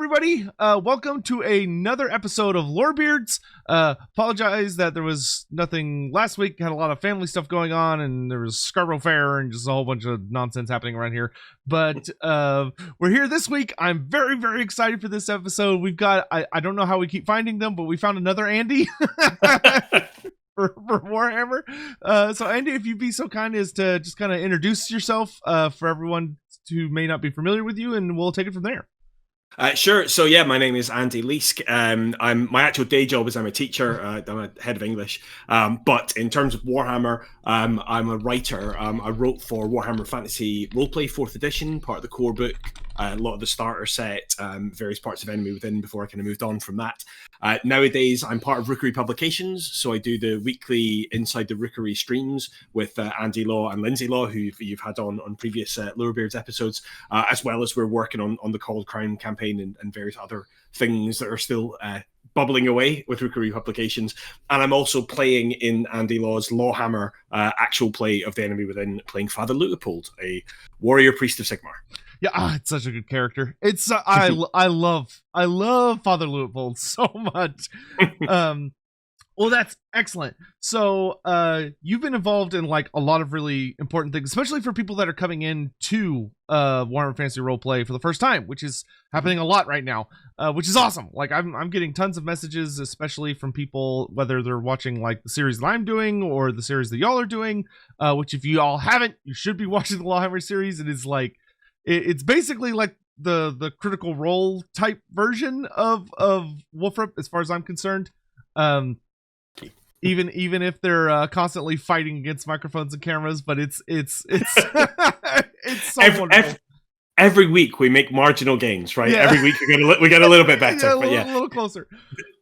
everybody. Welcome to another episode of Lorebeards. Apologize that there was nothing last week. Had a lot of family stuff going on, and there was Scarborough Fair and just a whole bunch of nonsense happening around here. But we're here this week. I'm very, very excited for this episode. We've got, I don't know how we keep finding them, but we found another Andy. For Warhammer. So Andy, if you'd be so kind as to just kind of introduce yourself for everyone who may not be familiar with you, and we'll take it from there. Sure. So yeah, my name is Andy Leask. My actual day job is I'm a teacher. I'm a head of English. But in terms of Warhammer, I'm a writer. I wrote for Warhammer Fantasy Roleplay 4th edition, part of the core book, a lot of the starter set, various parts of Enemy Within before I kind of moved on from that. Nowadays, I'm part of Rookery Publications, so I do the weekly Inside the Rookery streams with Andy Law and Lindsay Law, who you've had on previous Lorebeards episodes, as well as we're working on the Called Crown campaign and various other things that are still bubbling away with Rookery Publications. And I'm also playing in Andy Law's Lawhammer actual play of the Enemy Within, playing Father Leopold, a warrior priest of Sigmar. Yeah, it's such a good character. It's I love Father Leopold so much. Well, that's excellent. So you've been involved in like a lot of really important things, especially for people that are coming in to Warhammer Fantasy Roleplay for the first time, which is happening a lot right now, which is awesome. Like I'm getting tons of messages, especially from people, whether they're watching like the series that I'm doing or the series that y'all are doing, which if you all haven't, you should be watching the Warhammer series. It is like, it's basically like the Critical Role type version of Wolfrip, as far as I'm concerned. Even if they're constantly fighting against microphones and cameras, but it's it's so wonderful. Every week we make marginal gains, right? Yeah. Every week we get a little bit better, a little closer.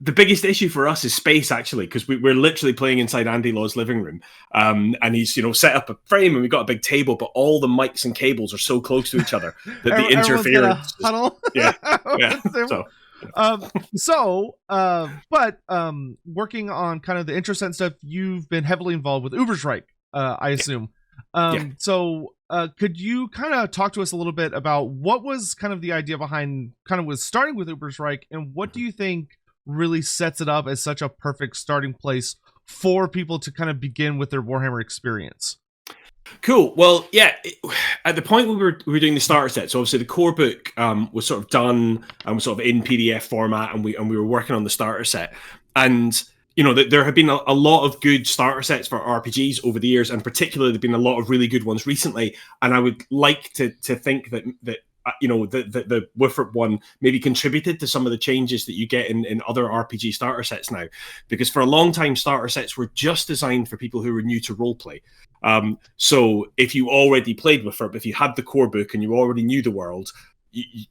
The biggest issue for us is space, actually, because we're literally playing inside Andy Law's living room, and he's set up a frame and we've got a big table, but all the mics and cables are so close to each other that the interference. But working on kind of the intro set stuff, you've been heavily involved with Ubersreik, I assume. So could you kind of talk to us a little bit about what was kind of the idea behind kind of was starting with Ubersreik, and what do you think really sets it up as such a perfect starting place for people to kind of begin with their Warhammer experience? Cool. Well, yeah, at the point we were doing the starter set, so obviously the core book was sort of done and was sort of in PDF format, and we were working on the starter set. And there have been a lot of good starter sets for RPGs over the years, and particularly there have been a lot of really good ones recently. And I would like to think that the Wolfrip one maybe contributed to some of the changes that you get in other RPG starter sets now, because for a long time starter sets were just designed for people who were new to roleplay. So if you already played Wolfrip, if you had the core book and you already knew the world,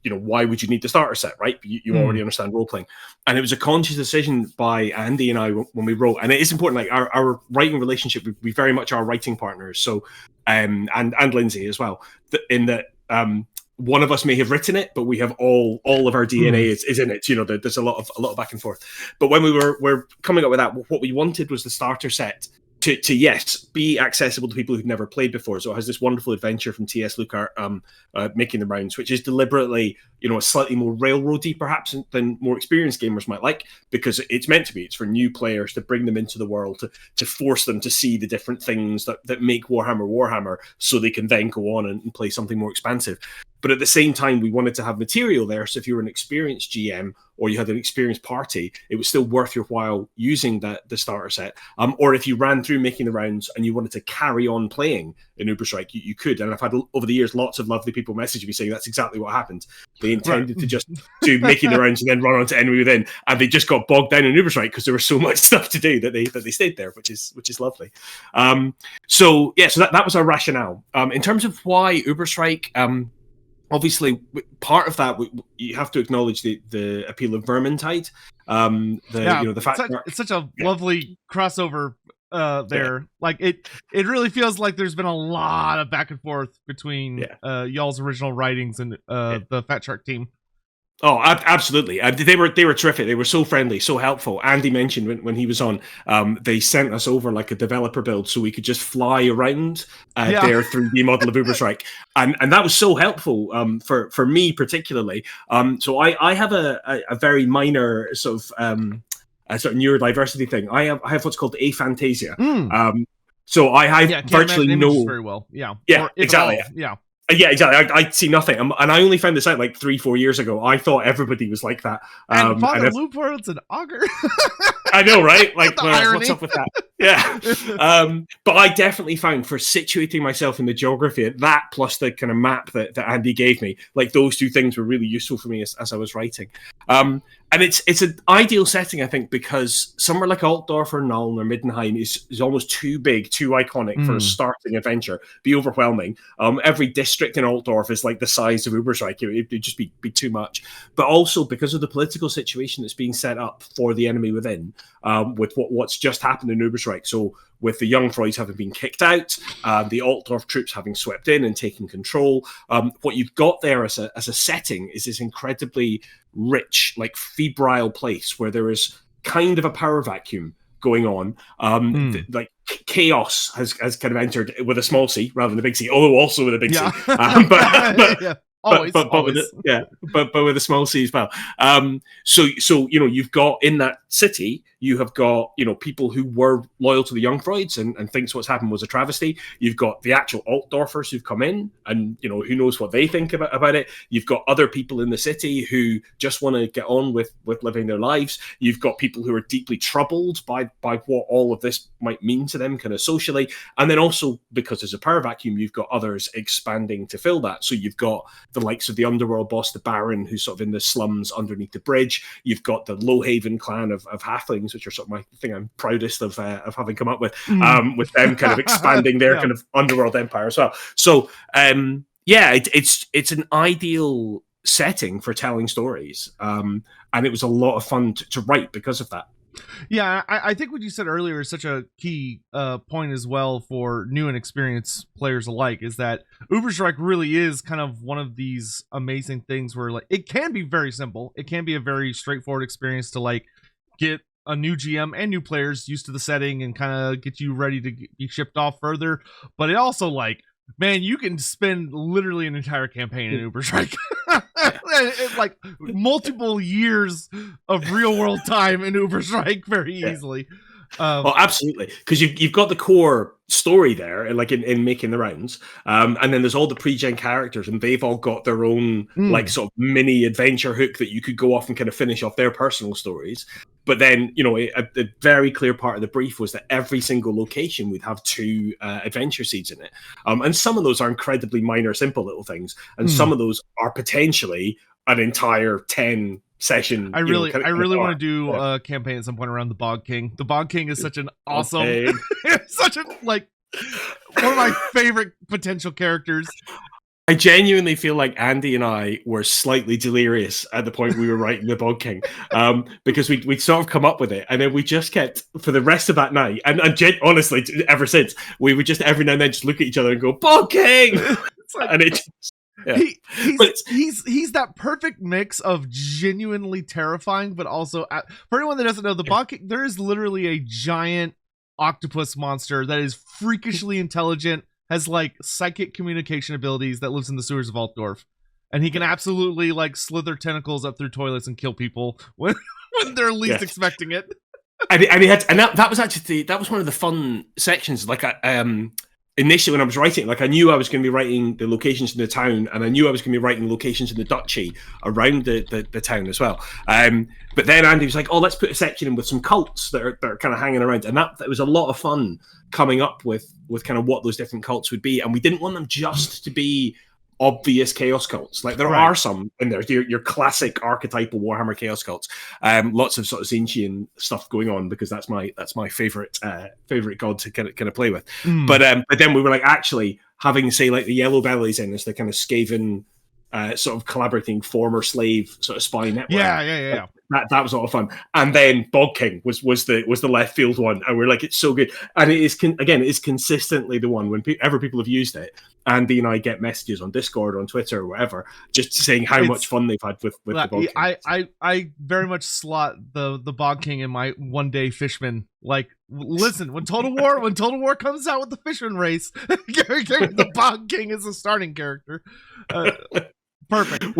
why would you need the starter set, right? You already understand role playing. And it was a conscious decision by Andy and I when we wrote, and it is important, like our writing relationship, we very much are writing partners. So and Lindsay as well, in that one of us may have written it, but we have all of our DNA is in it. There's a lot of back and forth. But when we were coming up with that, what we wanted was the starter set to yes, be accessible to people who've never played before. So it has this wonderful adventure from T.S. Lukart, Making the Rounds, which is deliberately, a slightly more railroady perhaps than more experienced gamers might like, because it's meant to be. It's for new players to bring them into the world, to force them to see the different things that make Warhammer, so they can then go on and play something more expansive. But at the same time, we wanted to have material there, so if you were an experienced GM or you had an experienced party, it was still worth your while using the starter set. Or if you ran through Making the Rounds and you wanted to carry on playing in Ubersreik, you could. And I've had, over the years, lots of lovely people message me saying that's exactly what happened. They intended to just do Making the Rounds and then run on to Enemy Within, and they just got bogged down in Ubersreik because there was so much stuff to do that they stayed there, which is lovely. So that was our rationale. In terms of why Ubersreik, obviously, part of that you have to acknowledge the appeal of Vermintide. The fact it's such a lovely crossover there. Yeah. Like it really feels like there's been a lot of back and forth between y'all's original writings and the Fat Shark team. Oh, absolutely! They were terrific. They were so friendly, so helpful. Andy mentioned when he was on, they sent us over like a developer build so we could just fly around their 3D model of Ubersreik, and that was so helpful for me particularly. So I have a very minor sort of neurodiversity thing. I have what's called aphantasia. So I virtually know very well. Yeah, or exactly. Yeah, exactly. I see nothing, and I only found this out like 3-4 years ago. I thought everybody was like that. And Father Loopworld's an augur. I know, right? Like, what's up with that? Yeah. But I definitely found for situating myself in the geography, that plus the kind of map that Andy gave me, like those two things were really useful for me as I was writing. And it's an ideal setting, I think, because somewhere like Altdorf or Nuln or Middenheim is almost too big, too iconic for a starting adventure. Be overwhelming. Every district in Altdorf is like the size of Ubersreik. It'd just be too much. But also because of the political situation that's being set up for the enemy within, with what's just happened in Ubersreik. So with the Jungfraus having been kicked out, the Altdorf troops having swept in and taken control, what you've got there as a setting is this incredibly rich, like febrile place where there is kind of a power vacuum going on. Like chaos has kind of entered with a small c rather than a big C, although also with a big C. But yeah. But with a small c as well. So you've got in that city, you have got people who were loyal to the Jungfrauds and thinks what's happened was a travesty. You've got the actual Altdorfers who've come in, and who knows what they think about it. You've got other people in the city who just want to get on with living their lives. You've got people who are deeply troubled by what all of this might mean to them, kind of socially, and then also because there's a power vacuum, you've got others expanding to fill that. So you've got the likes of the underworld boss, the Baron, who's sort of in the slums underneath the bridge. You've got the Lowhaven clan of Halflings, which are sort of my thing I'm proudest of having come up with them kind of expanding their kind of underworld empire as well. So it's an ideal setting for telling stories, and it was a lot of fun to write because of that. Yeah, I think what you said earlier is such a key point as well for new and experienced players alike, is that Ubersreik really is kind of one of these amazing things where like it can be very simple. It can be a very straightforward experience to like get a new GM and new players used to the setting and kind of get you ready to be shipped off further. But it also like, man, you can spend literally an entire campaign in Ubersreik. It's like multiple years of real world time in Ubersreik very easily. Absolutely, because you've got the core story there, like in making the rounds, and then there's all the pre-gen characters, and they've all got their own like sort of mini adventure hook that you could go off and kind of finish off their personal stories. But then, a very clear part of the brief was that every single location would have 2 adventure seeds in it. And some of those are incredibly minor, simple little things. And some of those are potentially an entire 10 session. I really want to do a campaign at some point around the Bog King. The Bog King is such an awesome, such a, like, one of my favorite potential characters. I genuinely feel like Andy and I were slightly delirious at the point we were writing the Bog King, because we'd sort of come up with it, and then we just kept, for the rest of that night, and honestly, ever since, we would just every now and then just look at each other and go, Bog King! Like, and it he's that perfect mix of genuinely terrifying, but also, for anyone that doesn't know, the Bog King, there is literally a giant octopus monster that is freakishly intelligent, has like psychic communication abilities, that lives in the sewers of Altdorf, and he can absolutely like slither tentacles up through toilets and kill people when they're least expecting it. And that was actually that was one of the fun sections. Like initially when I was writing, like I knew I was going to be writing the locations in the town, and I knew I was going to be writing locations in the duchy around the town as well. But then Andy was like, "Oh, let's put a section in with some cults that are kind of hanging around," and that was a lot of fun coming up with kind of what those different cults would be. And we didn't want them just to be obvious chaos cults. Like there are some in there, your classic archetypal Warhammer chaos cults. Lots of sort of Tzeentchian stuff going on, because that's my favorite god to kind of play with. But then we were like, actually having, say, like the Yellow Bellies in as the kind of Skaven sort of collaborating former slave sort of spy network. Yeah. that was a lot of fun. And then Bog King was the left field one, and we're like, it's so good. And it is again, it's consistently the one whenever people have used it. Andy and I get messages on Discord, on Twitter, or whatever, just saying how much fun they've had with the Bog King. I very much slot the Bog King in my one day Fishman. Like, listen, when Total War comes out with the Fishman race, the Bog King is the starting character. Perfect.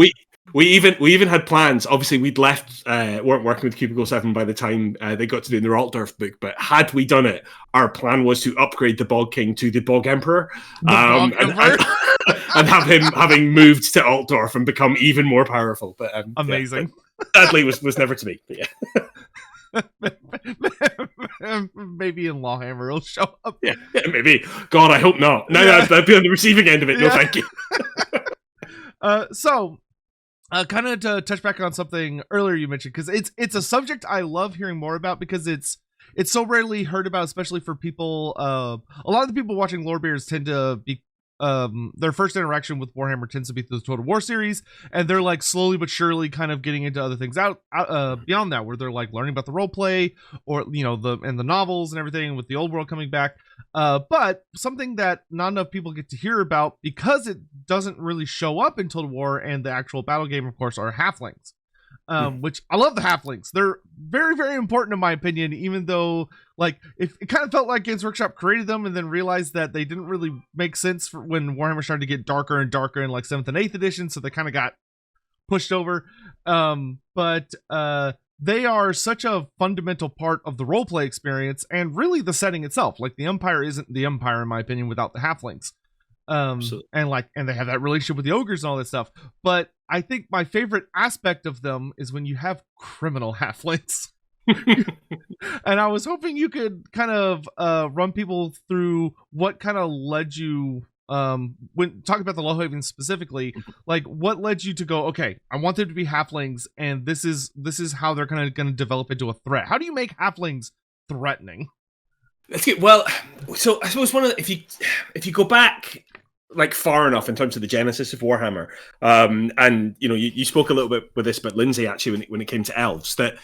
We even had plans. Obviously, we'd weren't working with Cubicle 7 by the time they got to doing their Altdorf book. But had we done it, our plan was to upgrade the Bog King to the Bog Emperor, and have him having moved to Altdorf and become even more powerful. But amazing. Yeah, sadly, was never to be. But yeah. Maybe in Lawhammer he'll show up. Yeah, maybe. God, I hope not. No, I'd be on the receiving end of it. No, thank you. So, kind of to touch back on something earlier you mentioned, because it's a subject I love hearing more about, because it's so rarely heard about, especially for people. A lot of the people watching Lorebeards tend to be their first interaction with Warhammer tends to be through the Total War series, and they're like slowly but surely kind of getting into other things out beyond that, where they're like learning about the role play, or the novels and everything, with the old world coming back. But something that not enough people get to hear about, because it doesn't really show up in Total War and the actual battle game, of course, are halflings. Which I love the halflings. They're very, very important in my opinion, even though like it kind of felt like Games Workshop created them and then realized that they didn't really make sense for when Warhammer started to get darker and darker in like 7th and 8th edition, so they kind of got pushed over. But they are such a fundamental part of the roleplay experience and really the setting itself. Like the Empire isn't the Empire in my opinion without the halflings. And they have that relationship with the ogres and all that stuff. But I think my favorite aspect of them is when you have criminal halflings. And I was hoping you could kind of run people through what kind of led you, when talking about the Lowhaven specifically, like what led you to go, okay, I want them to be halflings, and this is how they're kind of going to develop into a threat. How do you make halflings threatening? That's good. Well, so I suppose if you go back like far enough in terms of the genesis of Warhammer, and you spoke a little bit with this about Lindsay actually when it came to elves, that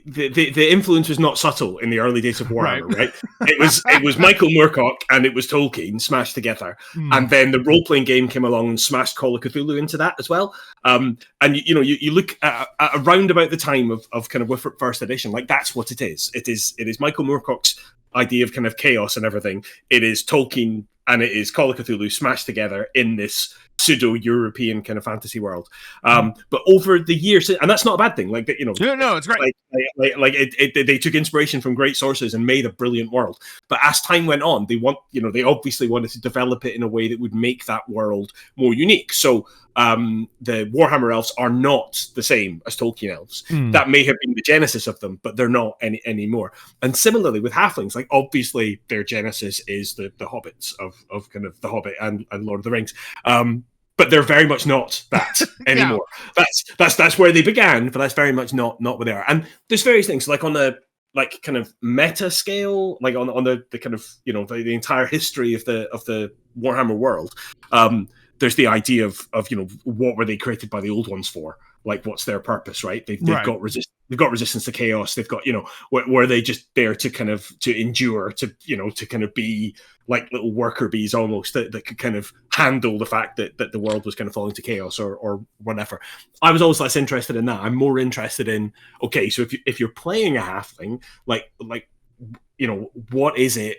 the influence was not subtle in the early days of Warhammer, right? It was Michael Moorcock and it was Tolkien smashed together, and then the role playing game came along and smashed Call of Cthulhu into that as well. And you look at around about the time of kind of Wifrit First Edition, like that's what it is. It is Michael Moorcock's idea of kind of chaos and everything. It is Tolkien and it is Call of Cthulhu smashed together in this pseudo-European kind of fantasy world. But over the years, and that's not a bad thing. Like no, it's great. They took inspiration from great sources and made a brilliant world. But as time went on, they obviously wanted to develop it in a way that would make that world more unique. So the Warhammer elves are not the same as Tolkien elves. That may have been the genesis of them, but they're not anymore. And similarly with halflings, like obviously their genesis is the hobbits of kind of the Hobbit and Lord of the Rings. But they're very much not that anymore. Yeah. That's where they began, but that's very much not where they are. And there's various things like on the kind of meta scale, like on the kind of the entire history of the Warhammer world. There's the idea of what were they created by the old ones for? Like what's their purpose, right? They've got resistance to chaos. They've got were they just there to kind of to endure, to kind of be like little worker bees almost that could kind of handle the fact that the world was kind of falling to chaos or whatever. I was always less interested in that. I'm more interested in, okay, so if you're playing a halfling, like what is it?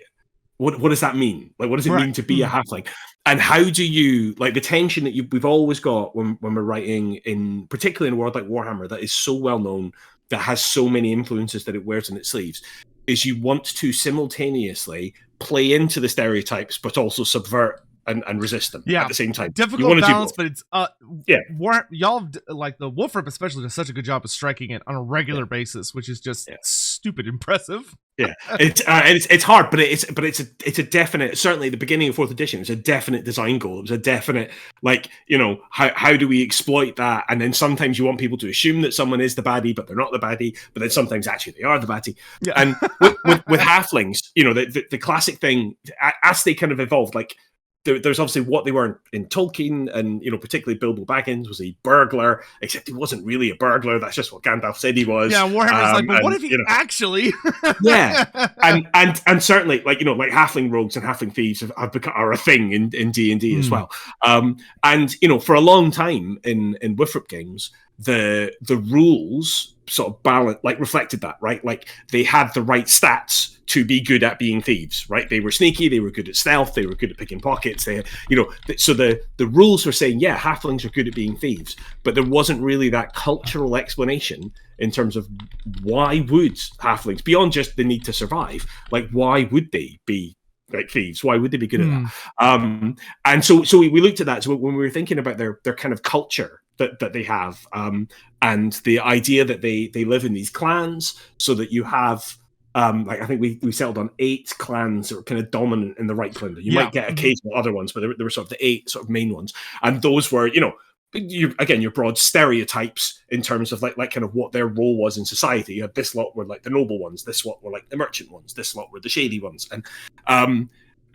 What does that mean? Like, what does it mean to be a halfling? And how do you, like, the tension that we've always got when we're writing, particularly in a world like Warhammer that is so well known, that has so many influences that it wears in its sleeves, is you want to simultaneously play into the stereotypes, but also subvert and resist them at the same time. Difficult balance, but it's y'all like the Wolfrip especially does such a good job of striking it on a regular basis, which is just stupid impressive. It's hard, but it's a definite, certainly at the beginning of 4th edition, it's a definite design goal. It was a definite, like, how do we exploit that? And then sometimes you want people to assume that someone is the baddie, but they're not the baddie, but then sometimes actually they are the baddie. Yeah. And with halflings, the classic thing, as they kind of evolved, like there's obviously what they were in Tolkien, and particularly Bilbo Baggins was a burglar, except he wasn't really a burglar. That's just what Gandalf said he was. Yeah, Warhammer's like, but what if he actually? Yeah, and certainly like halfling rogues and halfling thieves are a thing in D&D as well. And for a long time in Wifrup games, the rules sort of reflected that, right? Like they had the right stats to be good at being thieves, right? They were sneaky, they were good at stealth, they were good at picking pockets. They, so the rules were saying, yeah, halflings are good at being thieves, but there wasn't really that cultural explanation in terms of why would halflings, beyond just the need to survive, like why would they be like thieves? Why would they be good at that? And so we looked at that. So when we were thinking about their kind of culture that they have, and the idea that they live in these clans, so that you have I think we settled on 8 clans that were kind of dominant in the Right Clinder. You might get occasional other ones, but there were sort of the 8 sort of main ones, and those were your broad stereotypes in terms of like kind of what their role was in society. You had this lot were like the noble ones, this lot were like the merchant ones, this lot were the shady ones, and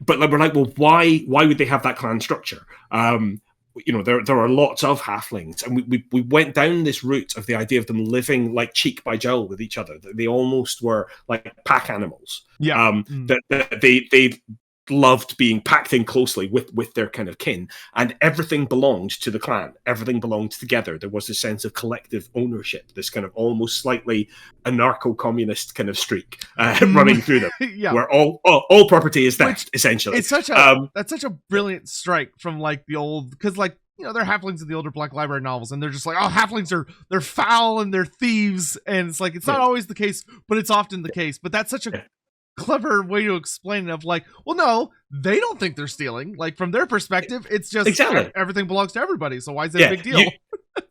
but we're like, well, why would they have that clan structure? There are lots of halflings, and we went down this route of the idea of them living like cheek by jowl with each other. They almost were like pack animals. Yeah, that they loved being packed in closely with their kind of kin, and everything belonged to the clan. Everything belonged together. There was this sense of collective ownership, this kind of almost slightly anarcho-communist kind of streak running through them, where all property is theft, essentially. It's such a that's such a brilliant strike from like the old, because like they're halflings in the older Black Library novels, and they're just like, oh, halflings they're foul and they're thieves, and it's like it's not always the case, but it's often the case. But that's such a clever way to explain it, of like, well, no, they don't think they're stealing. Like from their perspective, it's just everything belongs to everybody. So why is it a big deal?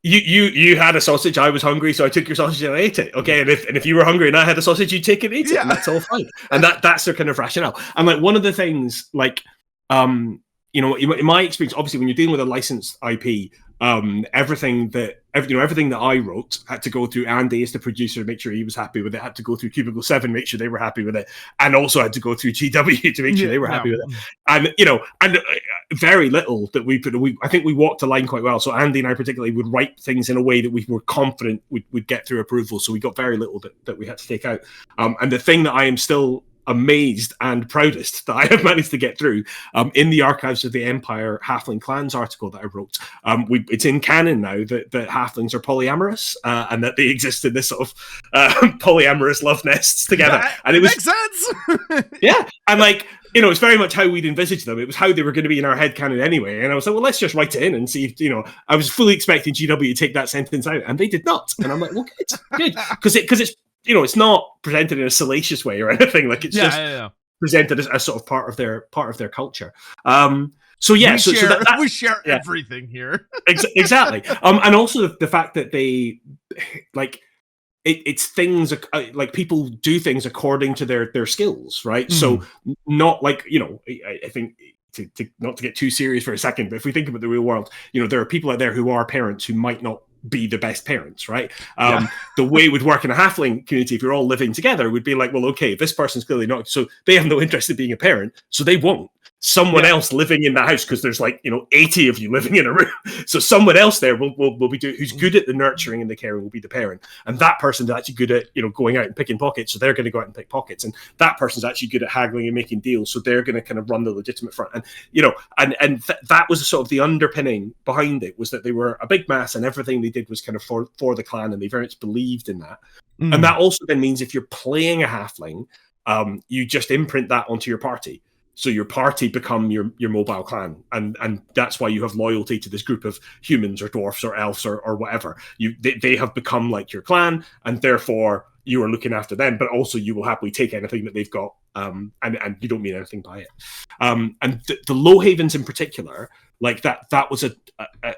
You had a sausage, I was hungry, so I took your sausage and I ate it. Okay, and if you were hungry and I had a sausage, you take it and eat it, and that's all fine. And that's their kind of rationale. And like one of the things, like in my experience, obviously when you're dealing with a licensed IP, everything that I wrote had to go through Andy as the producer to make sure he was happy with it, had to go through Cubicle 7 make sure they were happy with it, and also had to go through GW to make sure they were happy with it. And very little that I think we walked the line quite well. So Andy and I particularly would write things in a way that we were confident would get through approval, so we got very little that we had to take out. And the thing that I am still amazed and proudest that I have managed to get through, in the Archives of the Empire Halfling Clans article that I wrote, it's in canon now that halflings are polyamorous, and that they exist in this sort of polyamorous love nests together. And it makes sense. Yeah, and like it's very much how we'd envisaged them. It was how they were going to be in our head canon anyway. And I was like, well, let's just write it in and see if I was fully expecting GW to take that sentence out, and they did not. And I'm like, well, good, because it's it's not presented in a salacious way or anything. Like it's presented as sort of part of their culture. We share everything here. Exactly. And also the fact that they like it's things like people do things according to their skills, right? So not like I think. To not to get too serious for a second, but if we think about the real world, there are people out there who are parents who might not be the best parents, right? The way it would work in a halfling community, if you're all living together, would be like, well, okay, this person's clearly not, so they have no interest in being a parent, so they won't. Someone else living in the house, because there's like 80 of you living in a room, so someone else there will be who's good at the nurturing and the caring will be the parent, and that person's actually good at going out and picking pockets, so they're going to go out and pick pockets, and that person's actually good at haggling and making deals, so they're going to kind of run the legitimate front, and that was sort of the underpinning behind it, was that they were a big mass and everything they did was kind of for the clan, and they very much believed in that. And that also then means if you're playing a halfling, you just imprint that onto your party. So your party become your mobile clan, and that's why you have loyalty to this group of humans or dwarfs or elves or whatever. They have become like your clan, and therefore you are looking after them. But also you will happily take anything that they've got, and you don't mean anything by it. And the Low Havens in particular, like that was an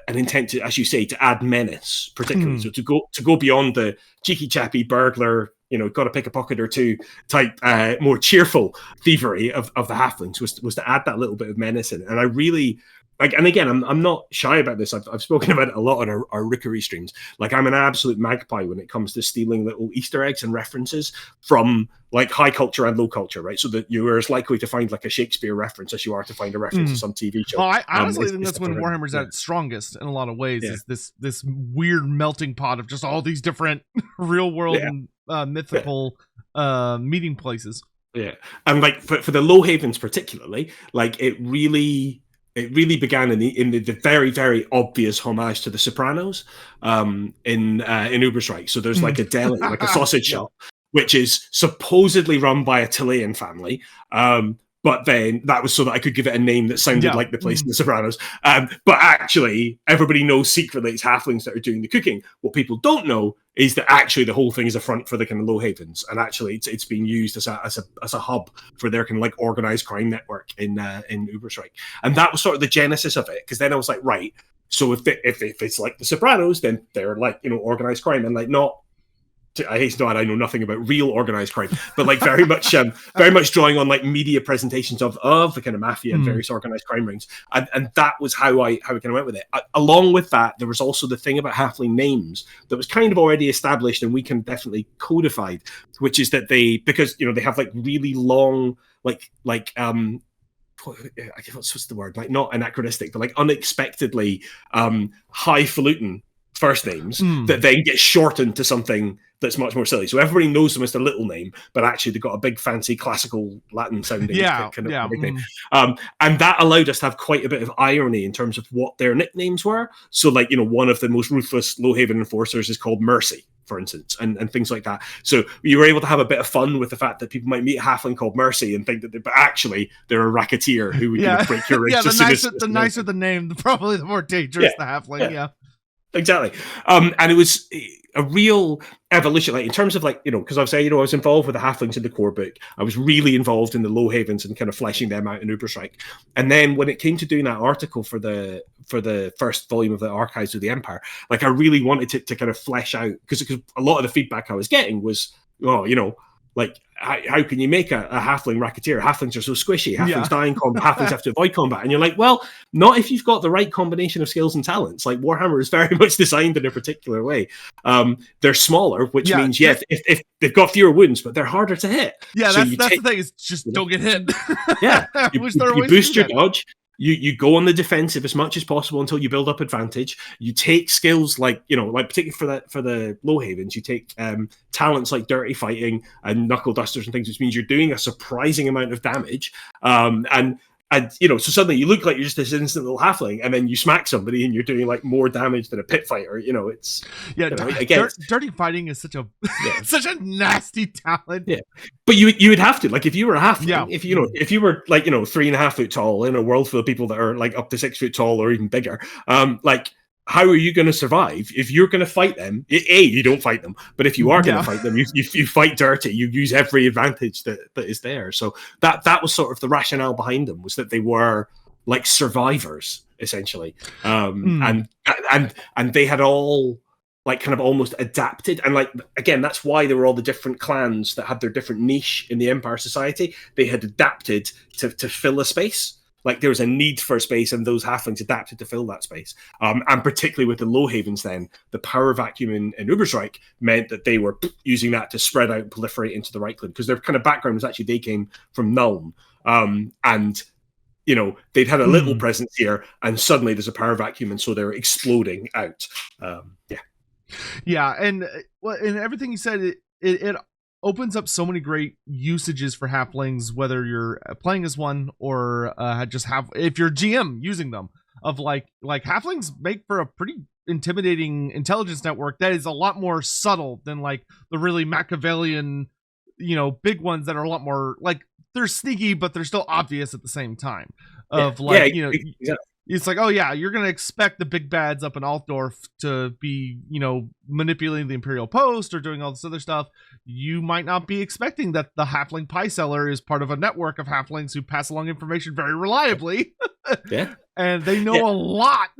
intent to, as you say, to add menace, particularly. So to go beyond the cheeky chappy burglar, got to pick a pocket or two type, more cheerful thievery of the halflings was to add that little bit of menace in it. And I really like, and again, I'm not shy about this. I've spoken about it a lot on our Rookery streams. Like, I'm an absolute magpie when it comes to stealing little Easter eggs and references from like high culture and low culture, right? So that you are as likely to find like a Shakespeare reference as you are to find a reference to some TV show. Well, I honestly think that's when Warhammer's at its strongest in a lot of ways. Is this weird melting pot of just all these different real world and mythical meeting places. Yeah, and like for the Low Havens particularly, like it really began in the very, very obvious homage to The Sopranos in Ubersreik. So there's like a deli, like a sausage shop, which is supposedly run by a Chilean family. But then that was so that I could give it a name that sounded like the place in The Sopranos. But actually, everybody knows secretly it's halflings that are doing the cooking. What people don't know is that actually the whole thing is a front for the kind of Low Havens, and actually it's being used as a hub for their kind of like organized crime network in Ubersreik. And that was sort of the genesis of it, because then I was like, right, so if it's like The Sopranos, then they're like, you know, organized crime, and like not. I hate to add, I know nothing about real organized crime, but like very much drawing on like media presentations of the kind of mafia and various organized crime rings, and that was how I kind of went with it. Along with that, there was also the thing about halfling names that was kind of already established, and we can definitely codified, which is that because you know they have like really long like what's the word, like not anachronistic, but like unexpectedly highfalutin first names that then get shortened to something that's much more silly. So everybody knows them as their little name, but actually they've got a big fancy classical Latin sounding kind of nickname. And that allowed us to have quite a bit of irony in terms of what their nicknames were. So like, you know, one of the most ruthless Low Haven enforcers is called Mercy, for instance, and things like that. So you were able to have a bit of fun with the fact that people might meet a halfling called Mercy and think that but actually they're a racketeer who would break your wrist. The nicer the name, probably the more dangerous the halfling. Exactly. And it was a real evolution, like in terms of like, you know, because I was saying, you know, I was involved with the halflings in the core book. I was really involved in the Low Havens and kind of fleshing them out in Ubersreik. And then when it came to doing that article for the first volume of the Archives of the Empire, like I really wanted to kind of flesh out, because a lot of the feedback I was getting was, oh, you know, like how can you make a halfling racketeer? Halflings are so squishy. Halflings die in combat. Halflings have to avoid combat. And you're like, well, not if you've got the right combination of skills and talents. Like Warhammer is very much designed in a particular way. They're smaller, which means if they've got fewer wounds, but they're harder to hit. Yeah, so that's the thing. Is just don't get hit. You boost your dodge. You go on the defensive as much as possible until you build up advantage. You take skills like, you know, like particularly for the Low Havens, you take talents like dirty fighting and knuckle dusters and things, which means you're doing a surprising amount of damage. And you know, so suddenly you look like you're just this instant little halfling, and then you smack somebody and you're doing like more damage than a pit fighter. You know, it's dirty fighting is such a such a nasty talent. Yeah, but you would have to, like, if you were a halfling, if you were like, you know, 3.5 foot tall in a world full of people that are like up to 6 foot tall or even bigger, like, how are you going to survive if you're going to fight them? You don't fight them, but if you are going to fight them, you fight dirty. You use every advantage that is there. So that was sort of the rationale behind them, was that they were like survivors essentially, and they had all like kind of almost adapted, and like again, that's why there were all the different clans that had their different niche in the Empire society. They had adapted to fill a space. Like there was a need for space, and those halflings adapted to fill that space. And particularly with the Low Havens, then the power vacuum in Ubersreik meant that they were using that to spread out and proliferate into the Reichland, because their kind of background was actually they came from Nuln, and you know they'd had a little presence here, and suddenly there's a power vacuum, and so they're exploding out. And everything you said, it opens up so many great usages for halflings, whether you're playing as one or just have, if you're GM using them, of like halflings make for a pretty intimidating intelligence network that is a lot more subtle than like the really Machiavellian, you know, big ones that are a lot more like, they're sneaky but they're still obvious at the same time. It's like, oh yeah, you're going to expect the big bads up in Altdorf to be, you know, manipulating the Imperial Post or doing all this other stuff. You might not be expecting that the halfling pie seller is part of a network of halflings who pass along information very reliably. And they know a lot.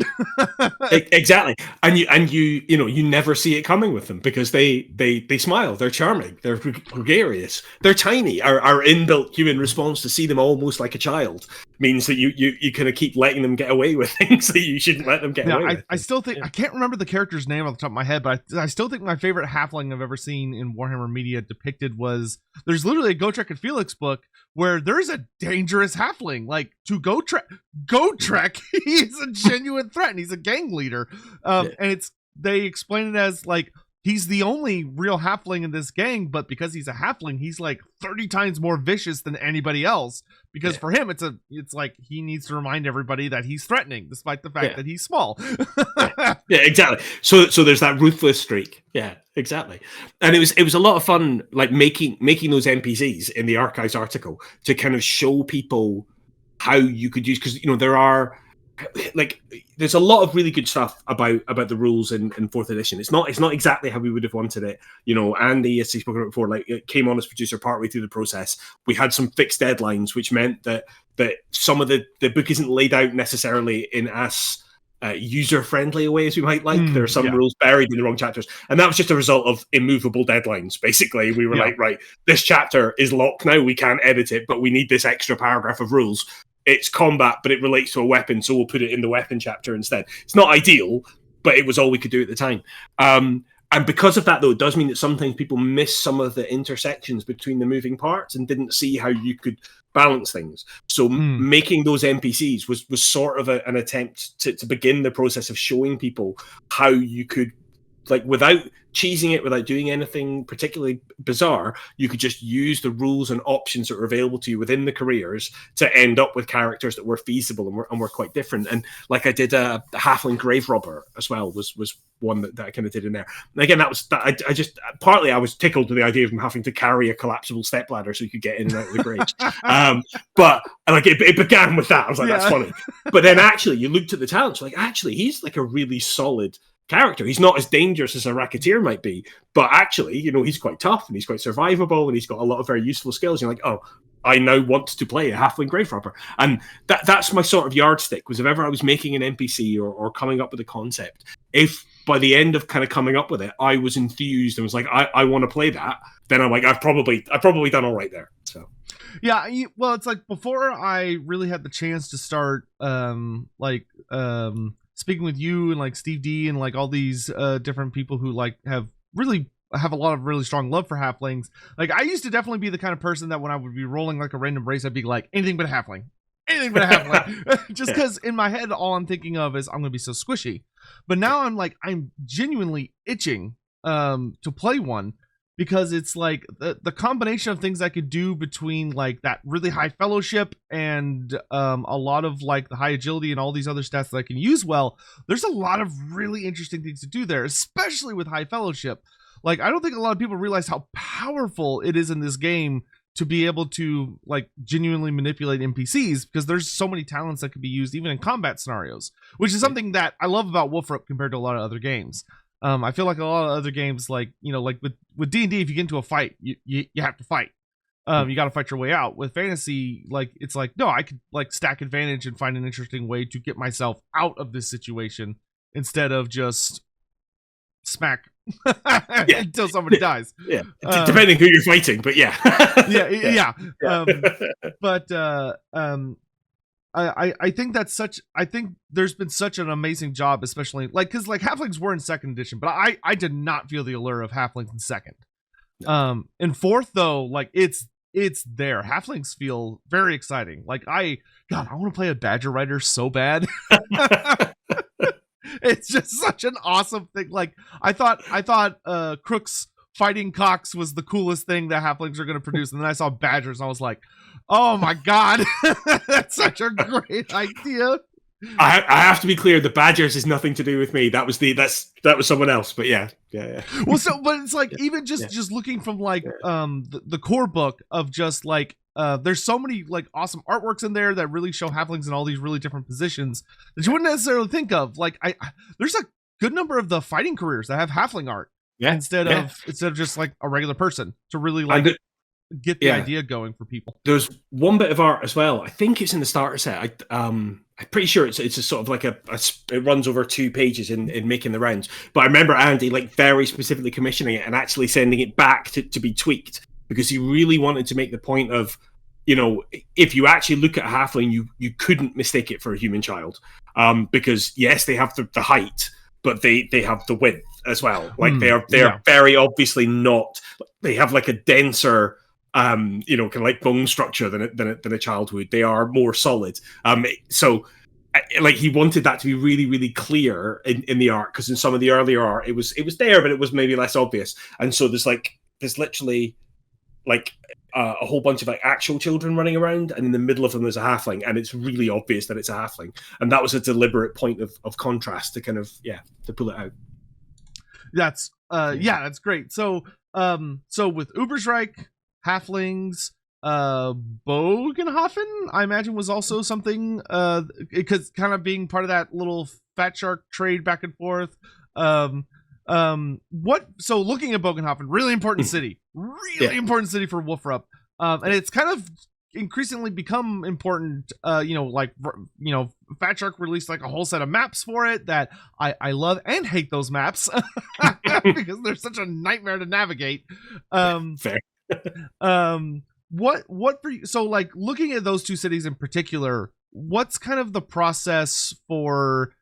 Exactly. And you never see it coming with them, because they smile, they're charming, they're gregarious, they're tiny. Our inbuilt human response to see them almost like a child means that you kind of keep letting them get away with things that you shouldn't let them get away with. I still think, I can't remember the character's name off the top of my head, but I still think my favorite halfling I've ever seen in Warhammer media depicted was, there's literally a Gotrek and Felix book where there's a dangerous halfling. Like, to Gotrek, he's a genuine threat, and he's a gang leader. And they explain it as like, he's the only real halfling in this gang, but because he's a halfling, he's like 30 times more vicious than anybody else. Because for him, it's like he needs to remind everybody that he's threatening, despite the fact that he's small. Yeah, exactly. So there's that ruthless streak. Yeah, exactly. And it was a lot of fun, like making those NPCs in the archives article to kind of show people how you could use, because there are, like, there's a lot of really good stuff about the rules in 4th edition. It's not exactly how we would have wanted it. Andy, as he spoke about before, like, it came on as producer partway through the process. We had some fixed deadlines, which meant that some of the book isn't laid out necessarily in as user-friendly a way as we might like. There are some rules buried in the wrong chapters, and that was just a result of immovable deadlines. Basically, we were like, right, this chapter is locked now, we can't edit it, but we need this extra paragraph of rules. It's combat, but it relates to a weapon, so we'll put it in the weapon chapter instead. It's not ideal, but it was all we could do at the time. And because of that, though, it does mean that sometimes people miss some of the intersections between the moving parts and didn't see how you could balance things. So making those NPCs was sort of an attempt to begin the process of showing people how you could, like, without cheesing it, without doing anything particularly bizarre, you could just use the rules and options that were available to you within the careers to end up with characters that were feasible and were quite different. And like I did a Halfling Grave Robber as well, was one that I kind of did in there. And again, I just partly I was tickled with the idea of him having to carry a collapsible stepladder so he could get in and out of the graves. But like it began with that. I was like, that's funny. But then actually you looked at the talents, like, actually he's like a really solid character. He's not as dangerous as a racketeer might be, but actually, he's quite tough and he's quite survivable and he's got a lot of very useful skills. You're like, oh, I now want to play a Halfling Grave Robber. And that's my sort of yardstick, was if ever I was making an NPC or coming up with a concept, if by the end of kind of coming up with it, I was enthused and was like, I want to play that, then I'm like, I've probably done all right there. So yeah, well, it's like before I really had the chance to start speaking with you and like Steve D and like all these different people who like have a lot of really strong love for halflings. Like, I used to definitely be the kind of person that when I would be rolling like a random race, I'd be like, anything but a halfling. Just because in my head all I'm thinking of is I'm gonna be so squishy. But now I'm genuinely itching to play one, because it's like the combination of things I could do between like that really high fellowship and a lot of like the high agility and all these other stats that I can use well. There's a lot of really interesting things to do there, especially with high fellowship. Like, I don't think a lot of people realize how powerful it is in this game to be able to like genuinely manipulate NPCs, because there's so many talents that could be used even in combat scenarios, which is something that I love about Wolfrope compared to a lot of other games. I feel like a lot of other games, like, like with D&D, if you get into a fight, you have to fight. You got to fight your way out. With fantasy, like, it's like, no, I could like stack advantage and find an interesting way to get myself out of this situation instead of just smack until somebody dies. Yeah, depending who you're fighting, but yeah. I think I think there's been such an amazing job, especially like, because like Halflings were in 2nd edition, but I did not feel the allure of Halflings in 2nd. In 4th though, like it's there. Halflings feel very exciting. Like I want to play a Badger Rider so bad. It's just such an awesome thing. Like I thought Crooks fighting cocks was the coolest thing that Halflings are going to produce, and then I saw Badgers and I was like, oh my god, that's such a great idea. I have to be clear, the Badgers is nothing to do with me. That was someone else. But yeah. Well, but it's like even just looking from like the core book of just like there's so many like awesome artworks in there that really show Halflings in all these really different positions that you wouldn't necessarily think of. Like there's a good number of the fighting careers that have Halfling art instead of just like a regular person, to really like get the idea going for people. There's one bit of art as well. I think it's in the starter set. I'm pretty sure it's a sort of like it runs over 2 pages in making the rounds. But I remember Andy like very specifically commissioning it and actually sending it back to be tweaked, because he really wanted to make the point of you know, if you actually look at a halfling, you couldn't mistake it for a human child, because yes, they have the height, but they have the width as well. Like they are very obviously not. They have like a denser, you know, kind of like bone structure than a child would. They are more solid. So like he wanted that to be really, really clear in the art, because in some of the earlier art it was there, but it was maybe less obvious. And so there's literally like a whole bunch of like actual children running around, and in the middle of them there's a halfling, and it's really obvious that it's a halfling. And that was a deliberate point of contrast to kind of to pull it out. That's that's great. So so with Ubersreik, halflings, Bogenhafen, I imagine, was also something, because kind of being part of that little fat shark trade back and forth. What, so looking at Bogenhafen, really important city, important city for Wolfrup, and it's kind of increasingly become important. You know, like, you know, Fat Shark released like a whole set of maps for it that I love and hate those maps because they're such a nightmare to navigate. Fair. What for you? So like looking at those two cities in particular, what's kind of the process for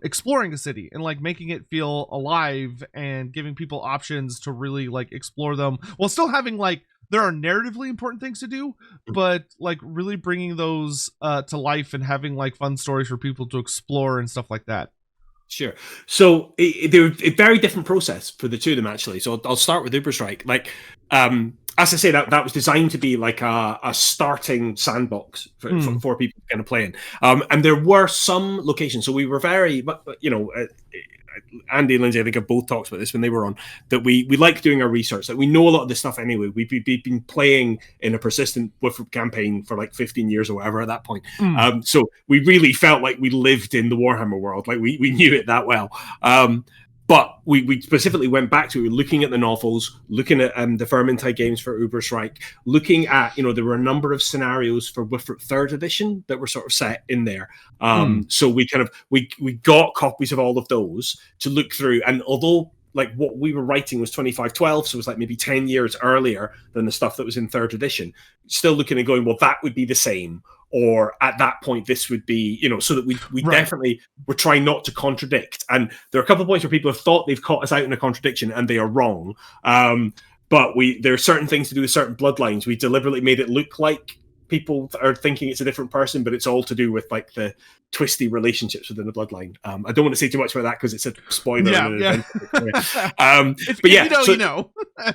exploring a city and like making it feel alive and giving people options to really like explore them while still having like, there are narratively important things to do, but like really bringing those to life and having like fun stories for people to explore and stuff like that? Sure. So they're a very different process for the two of them, actually. So I'll start with Ubersreik. Like, as I say, that was designed to be like a starting sandbox for people to kind of play in. And there were some locations. So we were very, you know, Andy and Lindsay, I think, have both talked about this when they were on, that we like doing our research. Like, we know a lot of this stuff anyway. We've been playing in a persistent Wolfrup campaign for like 15 years or whatever at that point. So we really felt like we lived in the Warhammer world. Like we knew it that well. But we specifically went back to looking at the novels, looking at the Vermintide games for Ubersreik, looking at, you know, there were a number of scenarios for Wolfrup 3rd edition that were sort of set in there. So we kind of, we got copies of all of those to look through. And although like what we were writing was 2512, so it was like maybe 10 years earlier than the stuff that was in 3rd edition, still looking and going, well, that would be the same. Or at that point, this would be, you know, so that we definitely were trying not to contradict. And there are a couple of points where people have thought they've caught us out in a contradiction and they are wrong. But there are certain things to do with certain bloodlines. We deliberately made it look like people are thinking it's a different person, but it's all to do with like the twisty relationships within the bloodline. I don't want to say too much about that because it's a spoiler. But yeah, you know.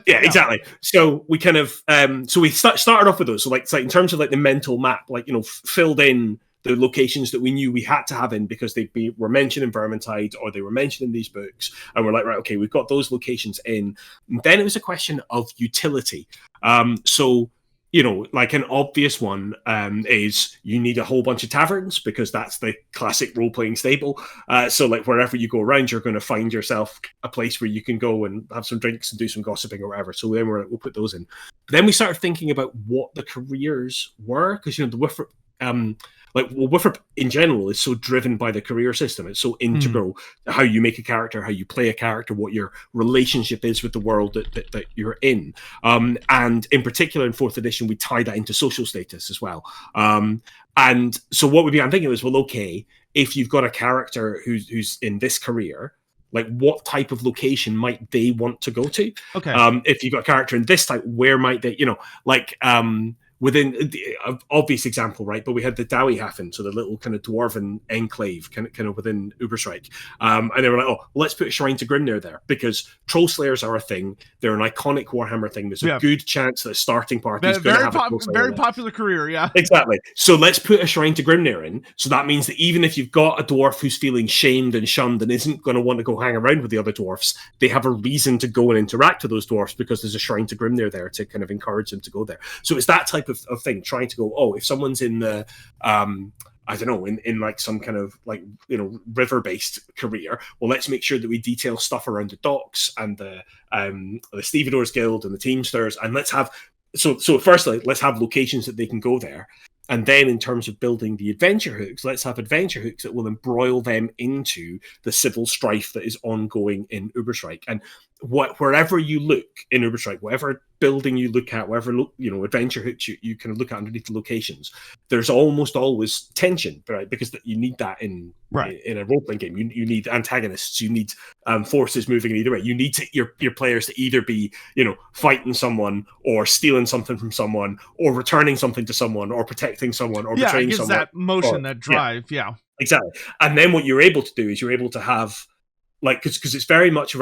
Yeah, exactly. So we kind of so we started off with those. So like in terms of like the mental map, like, you know, filled in the locations that we knew we had to have in because they were mentioned in Vermintide or they were mentioned in these books, and we're like, right, okay, we've got those locations in. And then it was a question of utility. So, you know, like an obvious one is you need a whole bunch of taverns because that's the classic role-playing staple. So like wherever you go around, you're going to find yourself a place where you can go and have some drinks and do some gossiping or whatever. So then we'll put those in. Then we started thinking about what the careers were, because, you know, the Wolfrup, Wolfrup in general is so driven by the career system. It's so integral to how you make a character, how you play a character, what your relationship is with the world that you're in. And in particular, in 4th edition, we tie that into social status as well. And so what I'm thinking was, well, okay, if you've got a character who's in this career, like what type of location might they want to go to? Okay. If you've got a character in this type, where might they, you know, like within the obvious example, right? But we had the Bogenhafen, so the little kind of dwarven enclave, kind of within Ubersreik, and they were like, "Oh, let's put a Shrine to Grimnir there because Troll Slayers are a thing. They're an iconic Warhammer thing. There's a good chance that a starting party is going to have a very popular career, yeah, exactly. So let's put a Shrine to Grimnir in. So that means that even if you've got a dwarf who's feeling shamed and shunned and isn't going to want to go hang around with the other dwarfs, they have a reason to go and interact with those dwarfs because there's a Shrine to Grimnir there to kind of encourage them to go there. So it's that type of thing, trying to go, oh, if someone's in the I don't know, in like some kind of like, you know, river-based career, well, let's make sure that we detail stuff around the docks and the Stevedores Guild and the Teamsters, and let's have so firstly, let's have locations that they can go there. And then in terms of building the adventure hooks, let's have adventure hooks that will embroil them into the civil strife that is ongoing in Ubersreik. And wherever you look in Ubersreik, whatever building you look at, whatever adventure hooks you kind of look at underneath the locations, there's almost always tension, right? Because you need that in a role-playing game. You need antagonists, you need forces moving in either way. You need your players to either be fighting someone, or stealing something from someone, or returning something to someone, or protecting someone, or betraying someone. That motion, that drive. Yeah, exactly. And then what you're able to do is you're able to have, like, because it's very much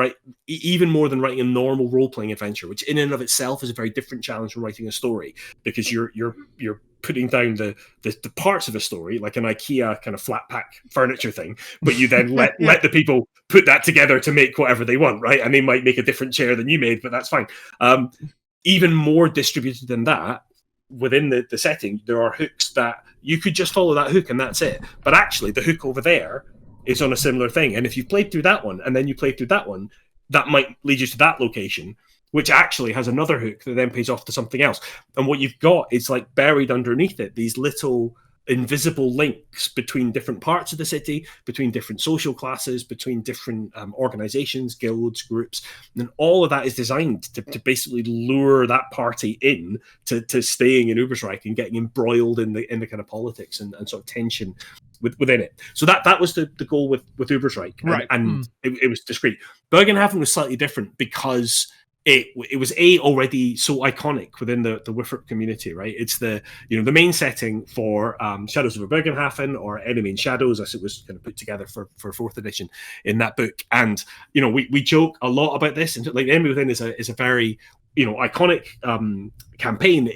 even more than writing a normal role-playing adventure, which in and of itself is a very different challenge from writing a story, because you're putting down the parts of a story, like an IKEA kind of flat pack furniture thing, but you then let the people put that together to make whatever they want, right? And they might make a different chair than you made, but that's fine. Even more distributed than that, within the setting, there are hooks that you could just follow that hook and that's it. But actually, the hook over there is on a similar thing. And if you've played through that one and then you play through that one, that might lead you to that location, which actually has another hook that then pays off to something else. And what you've got is, like, buried underneath it, these little invisible links between different parts of the city, between different social classes, between different organizations, guilds, groups. And all of that is designed to basically lure that party in to staying in Ubersreik and getting embroiled in the kind of politics and sort of tension within it. So that was the goal with Ubersreik, right? And it was discreet. Bogenhafen was slightly different because it was already so iconic within the Wifrip community, right? It's the main setting for Shadows of Bogenhafen, or Enemy in Shadows, as it was kind of put together for 4th edition in that book. And we joke a lot about this, and like Enemy Within is a very iconic campaign.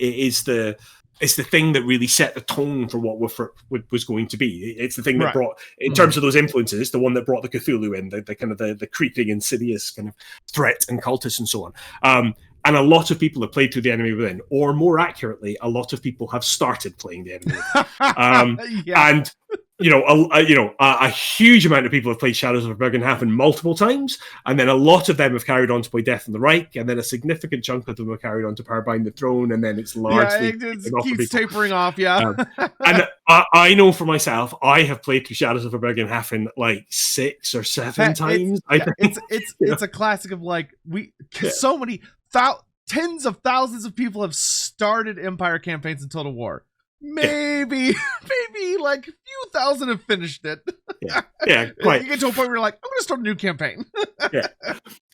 It's the thing that really set the tone for what Wifrip was going to be. It's the thing that brought, in terms of those influences, the one that brought the Cthulhu in, the kind of the creeping, insidious kind of threat and cultists and so on. And a lot of people have played through the Enemy Within, or more accurately, a lot of people have started playing the Enemy Within. And a huge amount of people have played Shadows of Bogenhafen multiple times, and then a lot of them have carried on to play Death in the Reich, and then a significant chunk of them have carried on to Powerbind the Throne, and then it's largely it keeps tapering off. And I know for myself, I have played through Shadows of Bogenhafen like 6 or 7 times. It's a classic of, like, so many tens of thousands of people have started Empire campaigns in Total War. Maybe like a few thousand have finished it. Quite. You get to a point where you're like, I'm going to start a new campaign.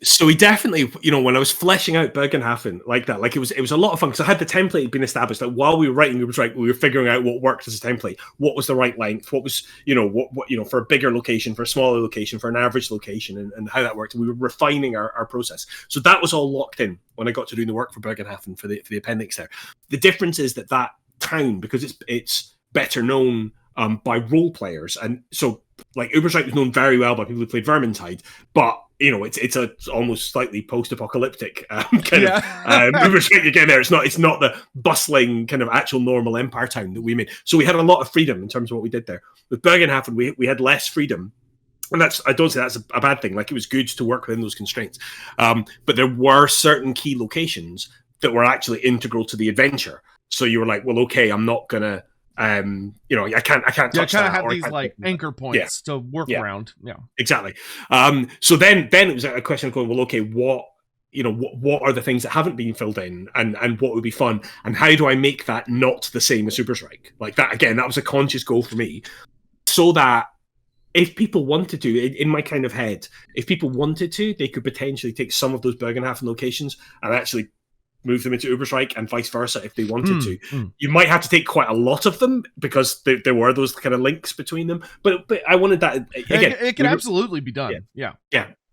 So we definitely, when I was fleshing out Bogenhafen like that, like it was a lot of fun, because I had the template been established. Like, while we were writing Ubersreik, we were figuring out what worked as a template, what was the right length, what was what for a bigger location, for a smaller location, for an average location, and how that worked. And we were refining our process. So that was all locked in when I got to doing the work for Bogenhafen for the appendix there. The difference is that town, because it's better known by role players, and so, like, Ubersreik was known very well by people who played Vermintide, but it's a almost slightly post-apocalyptic kind of Ubersreik again. There, it's not the bustling kind of actual normal Empire town that we made. So we had a lot of freedom in terms of what we did there. With Bogenhafen, we had less freedom. And I don't say that's a bad thing. Like, it was good to work within those constraints, but there were certain key locations that were actually integral to the adventure. So you were like, well, okay, I'm not gonna, I can't touch that. Have these like anchor points to work around. Yeah, exactly. So then it was a question of going, well, okay, what are the things that haven't been filled in, and what would be fun, and how do I make that not the same as Ubersreik? Like that, again, that was a conscious goal for me, so that if people wanted to, in my kind of head, if people wanted to, they could potentially take some of those Bogenhafen locations and actually move them into Ubersreik, and vice versa if they wanted to. You might have to take quite a lot of them, because there were those kind of links between them. But I wanted that again. It can absolutely be done. Yeah.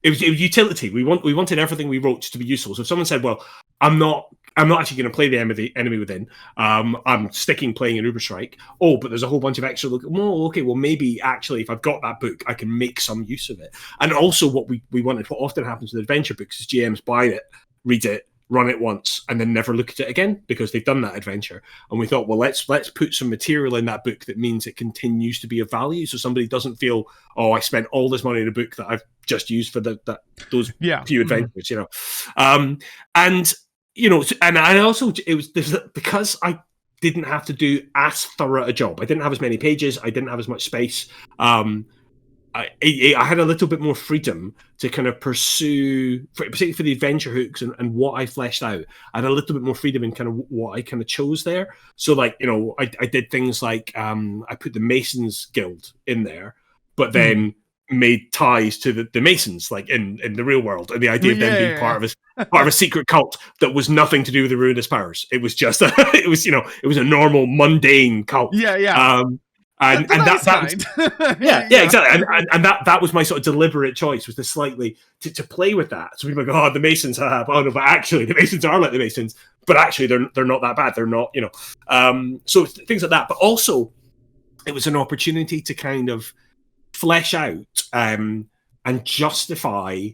It was utility. We wanted everything we wrote to be useful. So if someone said, "Well, I'm not actually going to play the Enemy Within. I'm sticking playing in Ubersreik. Oh, but there's a whole bunch of extra. Well, maybe actually, if I've got that book, I can make some use of it." And also, what we wanted, what often happens with adventure books, is GMs buy it, read it, run it once, and then never look at it again, because they've done that adventure. And we thought, well, let's put some material in that book that means it continues to be of value, so somebody doesn't feel, oh, I spent all this money in a book that I've just used for those few adventures, And I also, because I didn't have to do as thorough a job. I didn't have as many pages. I didn't have as much space. I had a little bit more freedom to kind of pursue, particularly for the adventure hooks and what I fleshed out. I had a little bit more freedom in kind of what I kind of chose there. So, like, you know, I did things like I put the Masons Guild in there, but then made ties to the Masons, like in the real world, and the idea of them being part of a secret cult that was nothing to do with the ruinous powers. It was just it was a normal mundane cult. And nice that was, exactly. And that was my sort of deliberate choice, was to slightly to play with that. So people go, oh, the Masons have, oh no, but actually the Masons are like the Masons, but actually they're not that bad. They're not, you know. So things like that. But also, it was an opportunity to kind of flesh out and justify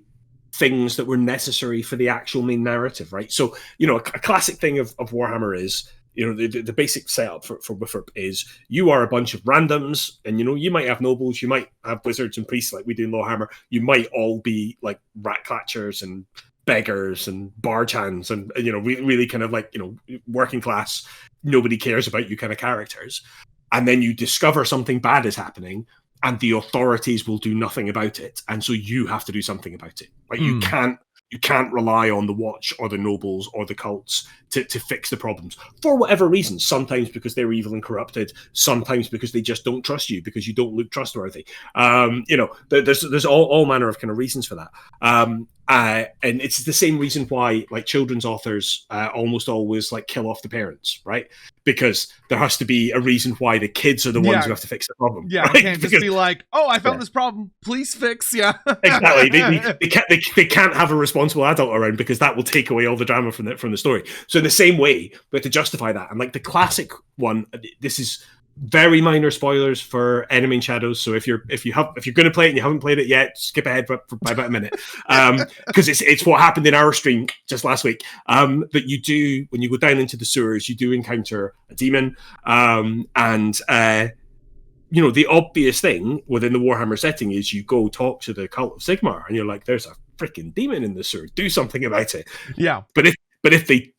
things that were necessary for the actual main narrative, right? So, you know, a classic thing of Warhammer is, you know, the basic setup for WFRP is you are a bunch of randoms, and, you know, you might have nobles, you might have wizards and priests like we do in Lorehammer. You might all be like rat catchers and beggars and barge hands and you know, really kind of like, you know, working class, nobody cares about you kind of characters. And then you discover something bad is happening, and the authorities will do nothing about it, and so you have to do something about it. Like you can't rely on the Watch or the nobles or the cults to fix the problems for whatever reason. Sometimes because they're evil and corrupted, sometimes because they just don't trust you because you don't look trustworthy. You know, there's all manner of kind of reasons for that. And it's the same reason why, like, children's authors almost always like kill off the parents, right? Because there has to be a reason why the kids are the ones who have to fix the problem. Yeah, right? It can't just be like, oh, I found this problem, please fix. Yeah, exactly. They can't have a responsible adult around, because that will take away all the drama from the story. So in the same way, we have to justify that. And like the classic one, this is very minor spoilers for Enemy in Shadows. So if you're going to play it and you haven't played it yet, skip ahead by about a minute, because it's what happened in our stream just last week. That you do, when you go down into the sewers, you do encounter a demon, and you know, the obvious thing within the Warhammer setting is you go talk to the Cult of Sigmar, and you're like, "There's a freaking demon in the sewer. Do something about it." Yeah. But if the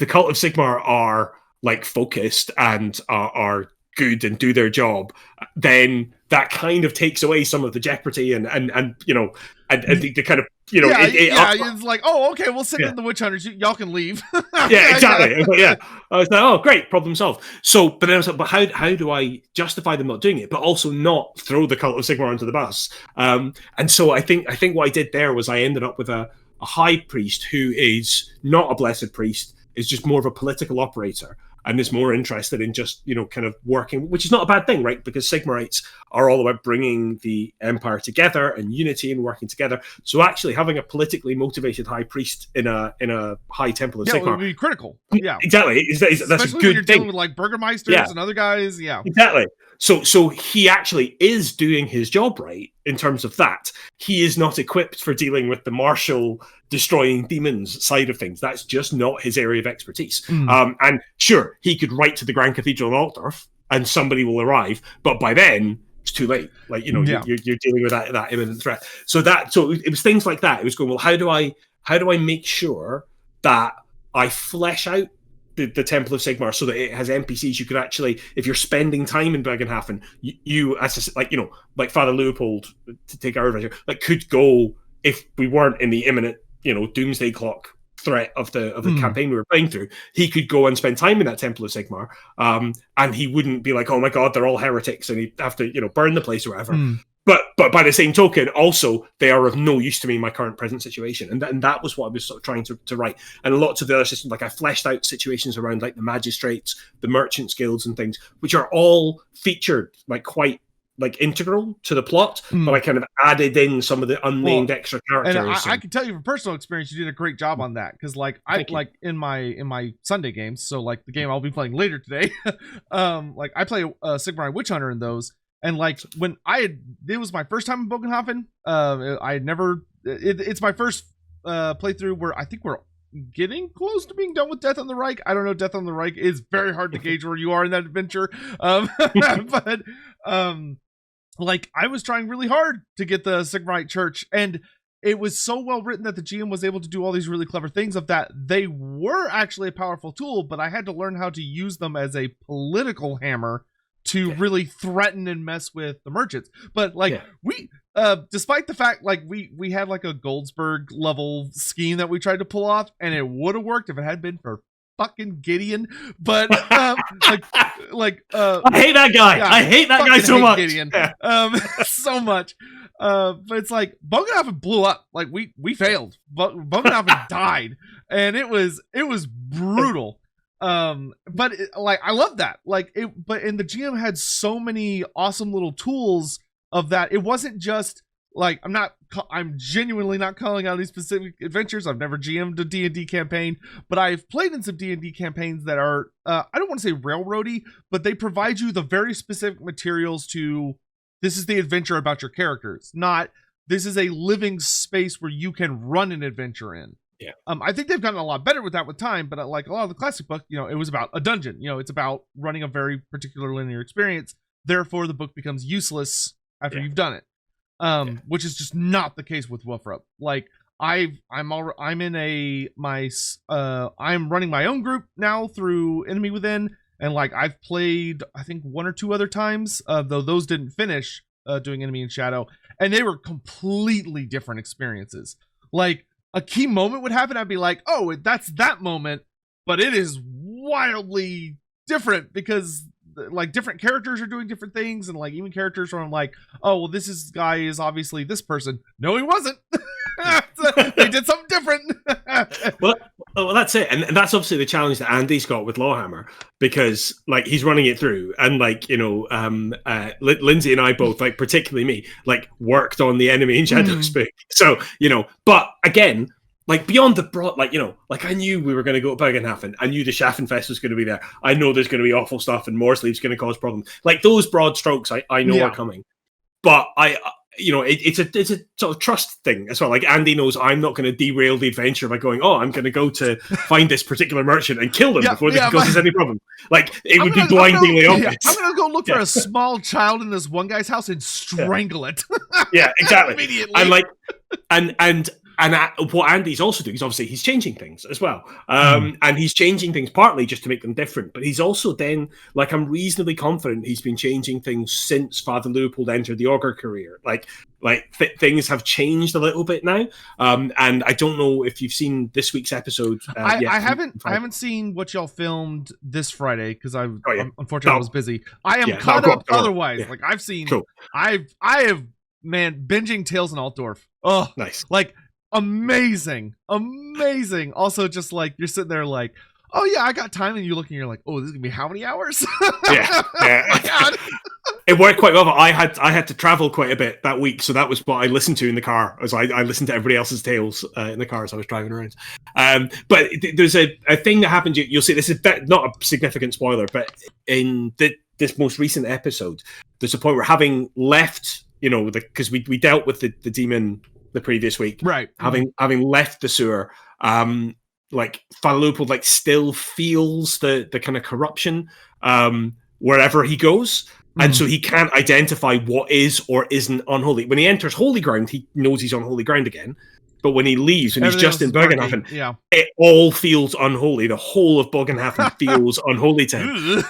Cult of Sigmar are like focused and are good and do their job, then that kind of takes away some of the jeopardy and you know, and the kind of, you know, it's like, oh, okay, we'll send in the witch hunters, y'all can leave. Yeah, exactly. Yeah, I was like, oh, great, problem solved. So, but then I was like, but how do I justify them not doing it, but also not throw the Cult of Sigmar onto the bus? And so I think what I did there was I ended up with a high priest who is not a blessed priest, is just more of a political operator, and is more interested in just, you know, kind of working, which is not a bad thing, right? Because Sigmarites are all about bringing the empire together and unity and working together. So actually having a politically motivated high priest in a high temple of Sigmar would be critical. Yeah, exactly. That's especially a good when you're thing. dealing with like burgermeisters and other guys. Yeah, exactly. So he actually is doing his job right in terms of that. He is not equipped for dealing with the martial destroying demons side of things. That's just not his area of expertise. And sure, he could write to the Grand Cathedral in Altdorf and somebody will arrive, but by then it's too late. Like, you know, you're dealing with that imminent threat. So it was things like that. It was going, well, how do I make sure that I flesh out the Temple of Sigmar so that it has NPCs you could actually, if you're spending time in Bogenhafen, you as a, like, you know, like Father Leopold, to take our adventure, like, could go, if we weren't in the imminent, you know, doomsday clock threat of the campaign we were playing through, he could go and spend time in that Temple of Sigmar, and he wouldn't be like, oh my god, they're all heretics, and he'd have to, you know, burn the place or whatever. But by the same token, also, they are of no use to me in my current present situation. And that was what I was sort of trying to write. And lots of the other systems, like I fleshed out situations around like the magistrates, the merchants guilds and things, which are all featured like quite like integral to the plot, but I kind of added in some of the unnamed extra characters. And I can tell you from personal experience, you did a great job on that. Because like like in my Sunday games, so like the game I'll be playing later today, like I play Sigmar Witch Hunter in those. And like when it was my first time in Bogenhafen. I had never. It's my first playthrough where I think we're getting close to being done with Death on the Reich. I don't know. Death on the Reich is very hard to gauge where you are in that adventure. But like I was trying really hard to get the Sigmarite Church, and it was so well written that the GM was able to do all these really clever things of that. They were actually a powerful tool, but I had to learn how to use them as a political hammer to really threaten and mess with the merchants. But like we despite the fact like we had like a Goldsberg level scheme that we tried to pull off, and it would have worked if it had been for fucking Gideon. But I hate that guy. Yeah, I hate that guy so much. Gideon. So much. But it's like Bogenhafen blew up. Like we failed. Bogenhafen died, and it was brutal. But like I love that. Like and the GM had so many awesome little tools of that. It wasn't just like I'm genuinely not calling out any specific adventures. I've never GM'd a D&D campaign, but I've played in some D&D campaigns that are I don't want to say railroady, but they provide you the very specific materials to, this is the adventure about your characters, not this is a living space where you can run an adventure in. Yeah. I think they've gotten a lot better with that with time, but like a lot of the classic book, it was about a dungeon. It's about running a very particular linear experience. Therefore, the book becomes useless after you've done it. Which is just not the case with Wolfrup. Like I'm running my own group now through Enemy Within, and like I've played I think 1 or 2 other times, though those didn't finish doing Enemy in Shadow, and they were completely different experiences. Like a key moment would happen, I'd be like, oh, that's that moment, but it is wildly different because like different characters are doing different things, and like even characters where I'm like, oh well, guy is obviously this person. No, he wasn't. They did something different. well, that's it, and that's obviously the challenge that Andy's got with Lorehammer, because like he's running it through, and like Lindsay and I both, like particularly me, like worked on the Enemy in Shadow book. So but again, like beyond the broad, like I knew we were going to go to Bogenhafen. I knew the Schaffenfest was going to be there. I know there's going to be awful stuff, and Morsleaf's going to cause problems. Like those broad strokes, I know are coming. But it's a sort of trust thing as well. Like Andy knows I'm not going to derail the adventure by going, oh, I'm going to go to find this particular merchant and kill them before this causes any problem. Like it would be blindingly obvious. I'm going to go look for a small child in this one guy's house and strangle it. Yeah, exactly. Immediately. And like, and what Andy's also doing is obviously he's changing things as well. And he's changing things partly just to make them different, but he's also then, like, I'm reasonably confident he's been changing things since Father Leopold entered the Augur career. Like things have changed a little bit now. And I don't know if you've seen this week's episode. I haven't seen what y'all filmed this Friday because unfortunately I was busy. I am caught up otherwise. Yeah. Like I've seen, cool. I have, man, binging Tales in Altdorf. Oh, nice. Like, amazing. Also, just like you're sitting there like, oh yeah, I got time, and you look and you're like, oh, this is gonna be how many hours? Yeah. Oh my God. It worked quite well. I had to travel quite a bit that week, so that was what I listened to in the car. As I listened to everybody else's tales in the car as I was driving around. But there's a thing that happened. You'll see this is not a significant spoiler, but in this most recent episode, there's a point where having left, because we dealt with the demon the previous week, right? Having left the sewer, like Father Leopold like still feels the kind of corruption wherever he goes, and so he can't identify what is or isn't unholy. When he enters holy ground, he knows he's on holy ground again, but when he leaves and he's just in Bogenhafen, it all feels unholy. The whole of Bogenhafen feels unholy to him,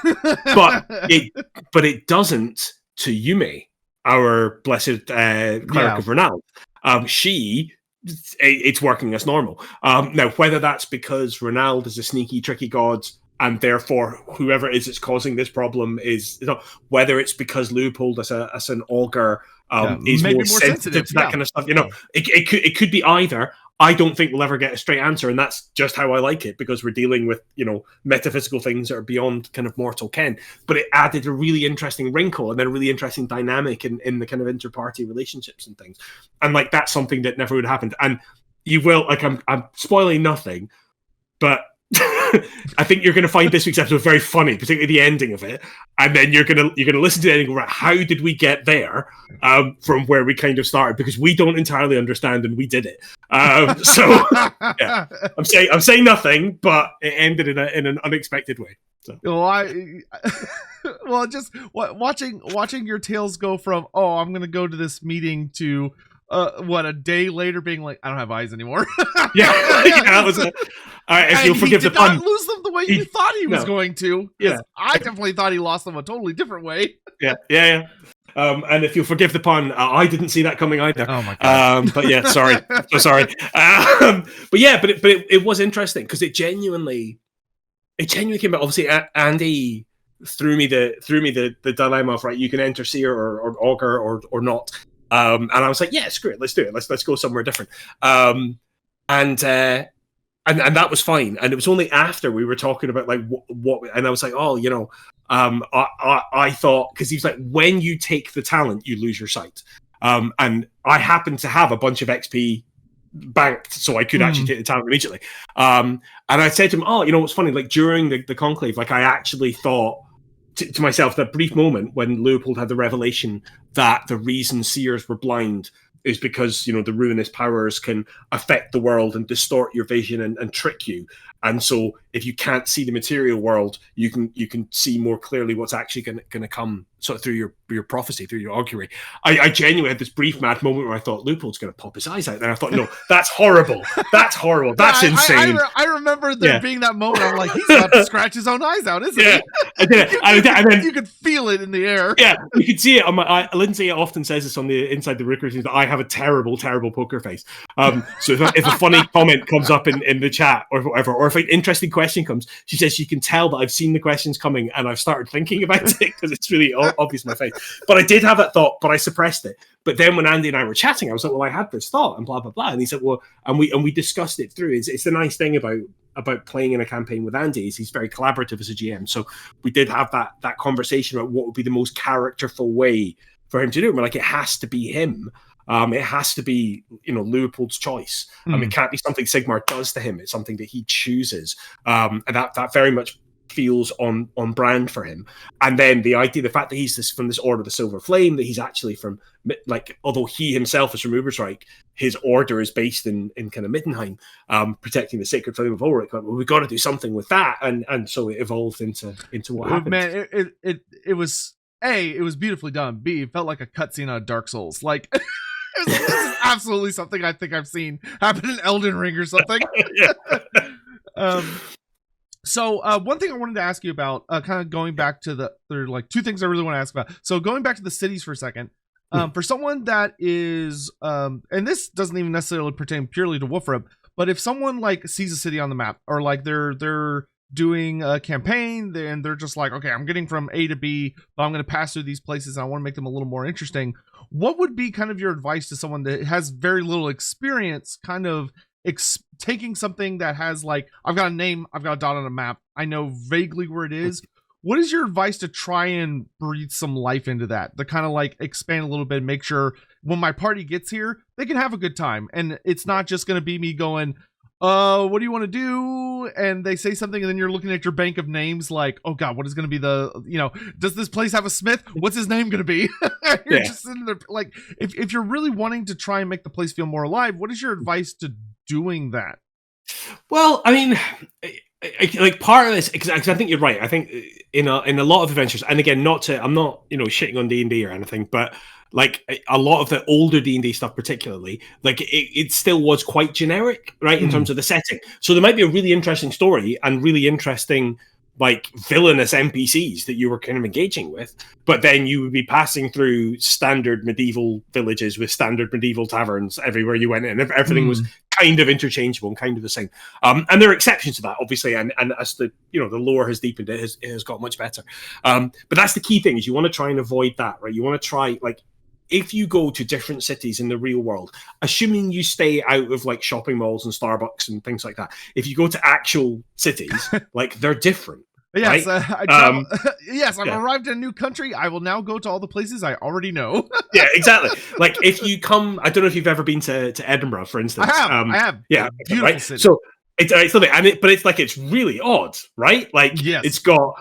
but it doesn't to Yume, our blessed cleric of Renald. It's working as normal. Now, whether that's because Renald is a sneaky, tricky god, and therefore whoever it is that's causing this problem is, whether it's because Leopold as an augur is more sensitive to that kind of stuff. It could be either. I don't think we'll ever get a straight answer, and that's just how I like it, because we're dealing with, metaphysical things that are beyond kind of mortal ken. But it added a really interesting wrinkle and then a really interesting dynamic in the kind of inter-party relationships and things. And like that's something that never would have happened. And you will, like, I'm spoiling nothing, but I think you're going to find this week's episode very funny, particularly the ending of it. And then you're going to listen to the ending and go, right, how did we get there from where we kind of started? Because we don't entirely understand, and we did it. So yeah, I'm saying nothing, but it ended in an unexpected way. So. Well, just watching your tales go from, oh, I'm going to go to this meeting to a day later being like, I don't have eyes anymore. Yeah, that was If you'll forgive the pun, pun, not lose them the way you thought he was going to. Yeah, I definitely thought he lost them a totally different way. Yeah. And if you'll forgive the pun, I didn't see that coming either. Oh my god! But yeah, sorry, so sorry. But it was interesting because it genuinely came out. Obviously, Andy threw me the dilemma of, right, you can enter Seer or Augur or not. And I was like, yeah, screw it, let's do it. Let's go somewhere different. And that was fine. And it was only after we were talking about like what and I was like, oh, I thought, because he was like, when you take the talent, you lose your sight. And I happened to have a bunch of XP banked, so I could actually take the talent immediately. And I said to him, oh, what's funny? Like during the conclave, like I actually thought to myself, that brief moment when Leopold had the revelation that the reason seers were blind is because the ruinous powers can affect the world and distort your vision and trick you. And so if you can't see the material world, you can see more clearly what's actually going to come sort of through your prophecy, through your augury. I genuinely had this brief mad moment where I thought Leopold's going to pop his eyes out. And I thought, no, that's horrible. That's horrible. That's insane. I remember there being that moment. I'm like, he's about to scratch his own eyes out, isn't he? I did it. You could feel it in the air. Yeah, you could see it on my. Lindsay often says this on the inside the Rookers that I have a terrible, terrible poker face. So if a funny comment comes up in the chat or whatever, or if an interesting question comes, she says she can tell that I've seen the questions coming and I've started thinking about it because it's really obvious in my face. But I did have that thought, but I suppressed it. But then when Andy and I were chatting, I was like, well, I had this thought and blah blah blah, and he said, well, and we discussed it through. It's the nice thing about playing in a campaign with Andy is he's very collaborative as a GM. So we did have that conversation about what would be the most characterful way for him to do it. We're like, it has to be him. It has to be, Leopold's choice. It can't be something Sigmar does to him. It's something that he chooses. And that very much feels on brand for him. And then the fact that he's from this Order of the Silver Flame, that he's actually from, like, although he himself is from Ubersreik, his order is based in kind of Middenheim, protecting the sacred flame of Ulrich. Well, we've got to do something with that, and so it evolved into what happened. Man, it was beautifully done. B, it felt like a cutscene on Dark Souls. Like, this is absolutely something I think I've seen happen in Elden Ring or something. So one thing I wanted to ask you about, kind of going back to there are like two things I really want to ask about. So going back to the cities for a second, for someone that is, and this doesn't even necessarily pertain purely to Wolfrib, but if someone like sees a city on the map, or like they're doing a campaign and they're just like, okay, I'm getting from A to B, but I'm going to pass through these places and I want to make them a little more interesting. What would be kind of your advice to someone that has very little experience, kind of taking something that has, like, I've got a name, I've got a dot on a map, I know vaguely where it is. What is your advice to try and breathe some life into that, to kind of like expand a little bit and make sure when my party gets here, they can have a good time? And it's not just going to be me going, what do you want to do? And they say something and then you're looking at your bank of names like, oh God, what is going to be does this place have a smith? What's his name going to be? You're just sitting there like, if you're really wanting to try and make the place feel more alive, what is your advice to doing that? Well, I mean, like part of this, because I think you're right. I think in a lot of adventures, and again, I'm not shitting on D&D or anything, but like a lot of the older D&D stuff, particularly, like it still was quite generic, right, in terms of the setting. So there might be a really interesting story and really interesting, like, villainous NPCs that you were kind of engaging with, but then you would be passing through standard medieval villages with standard medieval taverns everywhere you went, and everything was kind of interchangeable and kind of the same. And there are exceptions to that, obviously, and as the the lore has deepened, it has got much better. But that's the key thing, is you want to try and avoid that, right? You want to try, like, if you go to different cities in the real world, assuming you stay out of like shopping malls and Starbucks and things like that, if you go to actual cities, like, they're different. Yes, right? I've arrived in a new country. I will now go to all the places I already know. Yeah, exactly. Like, if you come, I don't know if you've ever been to Edinburgh, for instance. I have. Yeah, beautiful right? city. So but it's like, it's really odd, right? Like, yes. it's got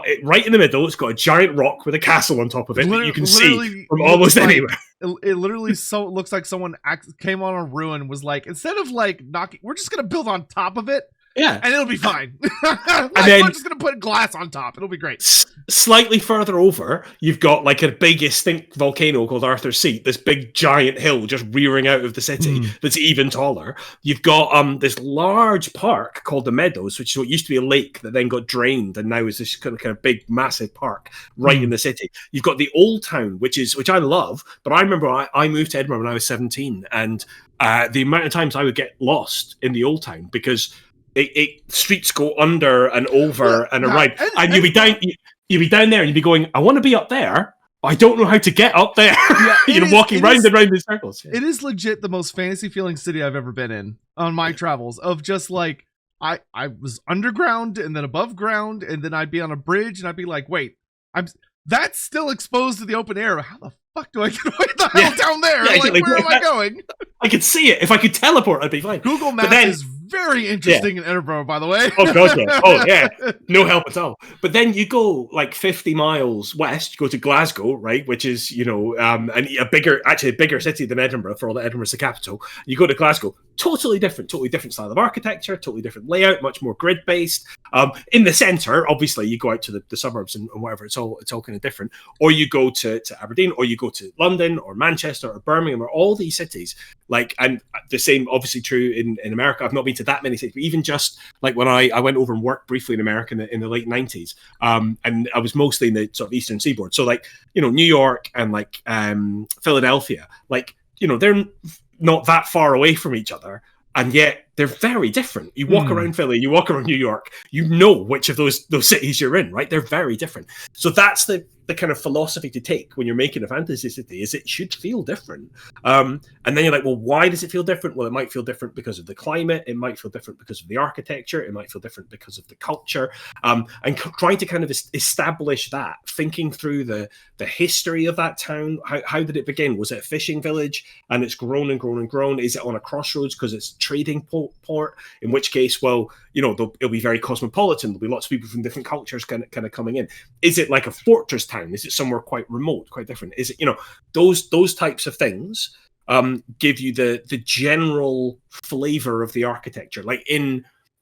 it right in the middle. It's got a giant rock with a castle on top of it that you can see from almost anywhere. It literally looks like someone came on a ruin, was like, instead of like knocking, we're just gonna build on top of it. Yeah. And it'll be fine. Like, then we're just going to put glass on top. It'll be great. Slightly further over, you've got like a big extinct volcano called Arthur's Seat, this big giant hill just rearing out of the city that's even taller. You've got this large park called the Meadows, which is what used to be a lake that then got drained and now is this kind of big, massive park right in the city. You've got the Old Town, which I love, but I remember I moved to Edinburgh when I was 17, and the amount of times I would get lost in the Old Town because streets go under and over and around, and you'd be down there and you'd be going, I want to be up there, but I don't know how to get up there. Yeah, walking round and round in circles. It is legit the most fantasy feeling city I've ever been in on my travels, of just like, I was underground and then above ground, and then I'd be on a bridge and I'd be like, wait, that's still exposed to the open air. How the fuck do I get away the hell down there? Yeah, like, where am I going? I could see it. If I could teleport, I'd be fine. Google Maps is very interesting in Edinburgh, by the way. Oh, God, yeah. Oh, yeah. No help at all. But then you go like 50 miles west, you go to Glasgow, right, which is, a bigger city than Edinburgh, for all that Edinburgh's the capital. You go to Glasgow, totally different style of architecture, totally different layout, much more grid-based. In the centre, obviously, you go out to the suburbs and whatever, it's all kind of different. Or you go to Aberdeen, or you go to London, or Manchester, or Birmingham, or all these cities. Like, and the same obviously true in America. I've not been to that many cities, but even just like when I went over and worked briefly in America in the late 90s, and I was mostly in the sort of eastern seaboard. So like, New York and like Philadelphia, like, they're not that far away from each other, and yet they're very different. You walk around Philly, you walk around New York, you know which of those cities you're in, right? They're very different. So that's the kind of philosophy to take when you're making a fantasy city, is it should feel different. And then you're like, well, why does it feel different? Well, it might feel different because of the climate. It might feel different because of the architecture. It might feel different because of the culture. And trying to kind of establish that, thinking through the history of that town. How did it begin? Was it a fishing village and it's grown and grown and grown? Is it on a crossroads because it's trading port? In which case, well, it'll be very cosmopolitan. There'll be lots of people from different cultures kind of coming in. Is it like a fortress town? Is it somewhere quite remote, quite different? Is it, those types of things give you the general flavor of the architecture. Like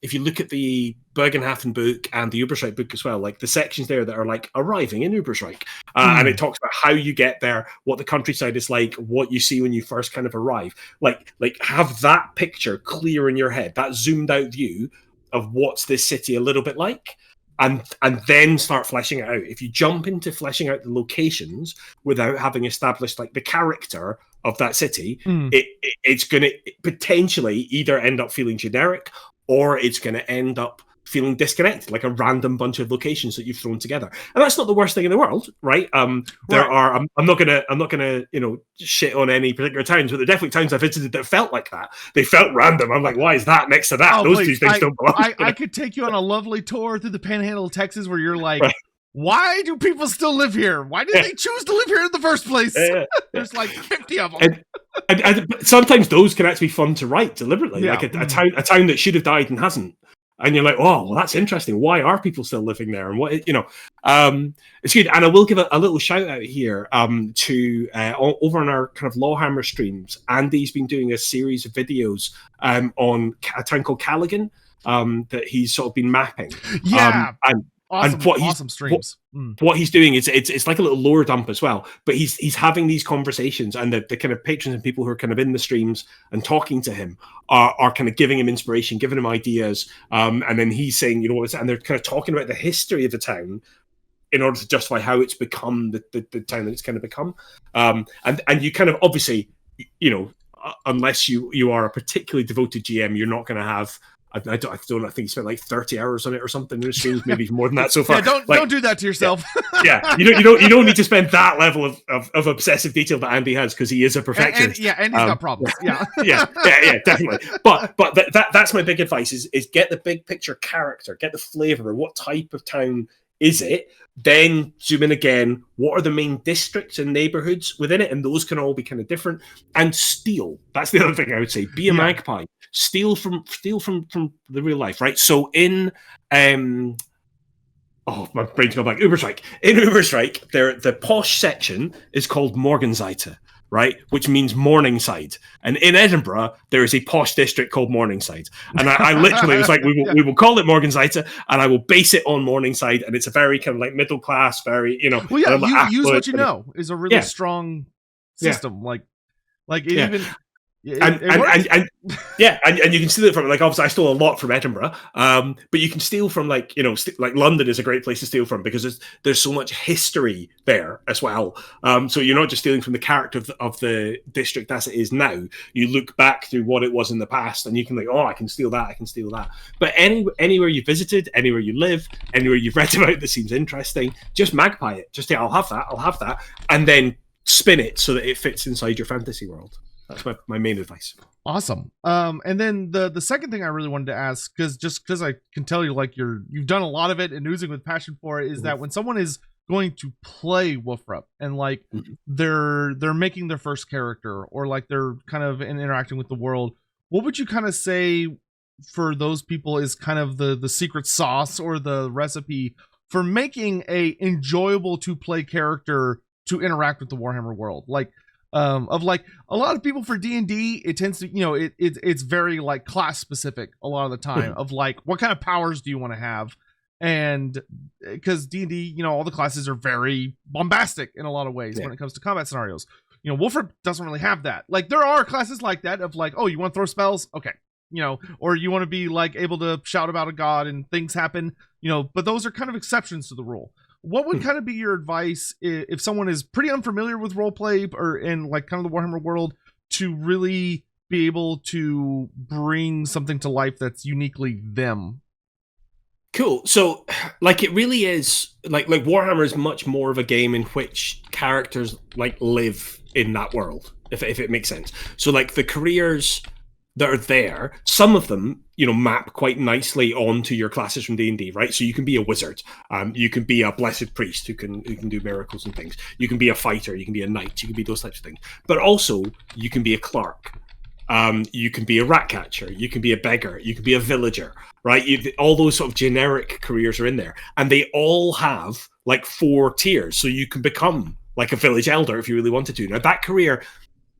if you look at the Bogenhafen book and the Ubersreik book as well, like the sections there that are like arriving in Ubersreik, and it talks about how you get there, what the countryside is like, what you see when you first kind of arrive. Like have that picture clear in your head, that zoomed out view of what's this city a little bit like. And then start fleshing it out. If you jump into fleshing out the locations without having established like the character of that city, it's going to potentially either end up feeling generic, or it's going to end up feeling disconnected, like a random bunch of locations that you've thrown together. And that's not the worst thing in the world, right? I'm not gonna shit on any particular towns, but there are definitely towns I visited that felt like that. They felt random. I'm like, why is that next to that? Those two things don't belong. I could take you on a lovely tour through the Panhandle of Texas, where you're like, why do people still live here? Why did they choose to live here in the first place? There's like 50 of them. And sometimes those can actually be fun to write deliberately, like a town that should have died and hasn't. And you're like, oh, well, that's interesting. Why are people still living there? And what, it's good. And I will give a little shout out here to over on our kind of Lorehammer streams. Andy's been doing a series of videos on a town called Callaghan that he's sort of been mapping. Yeah. Awesome streams. What he's doing is it's like a little lore dump as well, but he's having these conversations, and the kind of patrons and people who are kind of in the streams and talking to him are kind of giving him inspiration, giving him ideas, and then he's saying, and they're kind of talking about the history of the town in order to justify how it's become the town that it's kind of become, and you kind of obviously, unless you are a particularly devoted GM, you're not going to have. I think he spent like 30 hours on it or something. It seems maybe more than that so far. Yeah, don't do that to yourself. Yeah, you don't need to spend that level of obsessive detail that Andy has, because he is a perfectionist. And he's got problems. Yeah. yeah, definitely. But that's my big advice: is get the big picture character, get the flavor. What type of town is it? Then zoom in again. What are the main districts and neighborhoods within it? And those can all be kind of different. And steal. That's the other thing I would say. Be a magpie. Steal from the real life, right? So in my brain's gone back. Ubersreik. In Ubersreik, the posh section is called Morgenseite. right? Which means Morningside. And in Edinburgh, there is a posh district called Morningside. And I literally was like, we will call it Morningside, and I will base it on Morningside. And it's a very kind of like middle class, very, you know. Well, yeah, like use what you know is a really strong system. Like it even. And you can steal it from, like, obviously I stole a lot from Edinburgh, but you can steal from, like, you know, like London is a great place to steal from because there's so much history there as well. So you're not just stealing from the character of the district as it is now. You look back through what it was in the past, and you can, like, oh, I can steal that. But anywhere you visited, anywhere you live, anywhere you've read about that seems interesting, just magpie it. Just say, I'll have that, and then spin it so that it fits inside your fantasy world. That's my main advice. Awesome. And then the second thing I really wanted to ask, because I can tell you, like, you've done a lot of it and oozing with passion for it, is that when someone is going to play Wolfrup and, like, they're making their first character, or like they're kind of interacting with the world, what would you kind of say for those people is kind of the secret sauce or the recipe for making a enjoyable to play character to interact with the Warhammer world? Like, of like a lot of people for D&D, it tends to, you know, it's very like class specific a lot of the time, of like, what kind of powers do you want to have? And because D&D, you know, all the classes are very bombastic in a lot of ways when it comes to combat scenarios. You know, Wolfrup doesn't really have that. Like, there are classes like that of like, oh, you want to throw spells? Okay. You know, or you want to be like able to shout about a god and things happen, you know, but those are kind of exceptions to the rule. What would kind of be your advice if someone is pretty unfamiliar with roleplay or in like kind of the Warhammer world to really be able to bring something to life that's uniquely them? Cool. So, like, it really is like Warhammer is much more of a game in which characters like live in that world, if it makes sense. So, like, the careers that are there, some of them, you know, map quite nicely onto your classes from D&D, right? So you can be a wizard, you can be a blessed priest who can do miracles and things. You can be a fighter, you can be a knight, you can be those types of things. But also, you can be a clerk, you can be a rat catcher, you can be a beggar, you can be a villager, right? All those sort of generic careers are in there, and they all have like 4 tiers. So you can become like a village elder if you really wanted to. Now, that career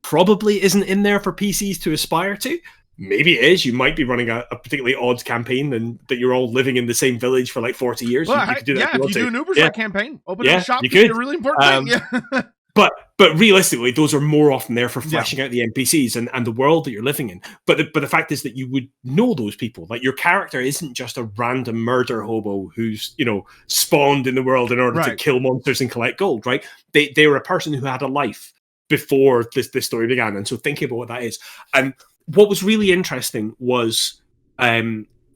probably isn't in there for PCs to aspire to. Maybe it is. You might be running a particularly odd campaign and that you're all living in the same village for like 40 years. Well, you could do that if you do an Ubersreik campaign, open a shop could be a really important thing. Yeah. But realistically, those are more often there for fleshing out the NPCs and the world that you're living in. But the fact is that you would know those people. Like, your character isn't just a random murder hobo who's, you know, spawned in the world in order to kill monsters and collect gold, right? They were a person who had a life before this story began. And so thinking about what that is. And what was really interesting was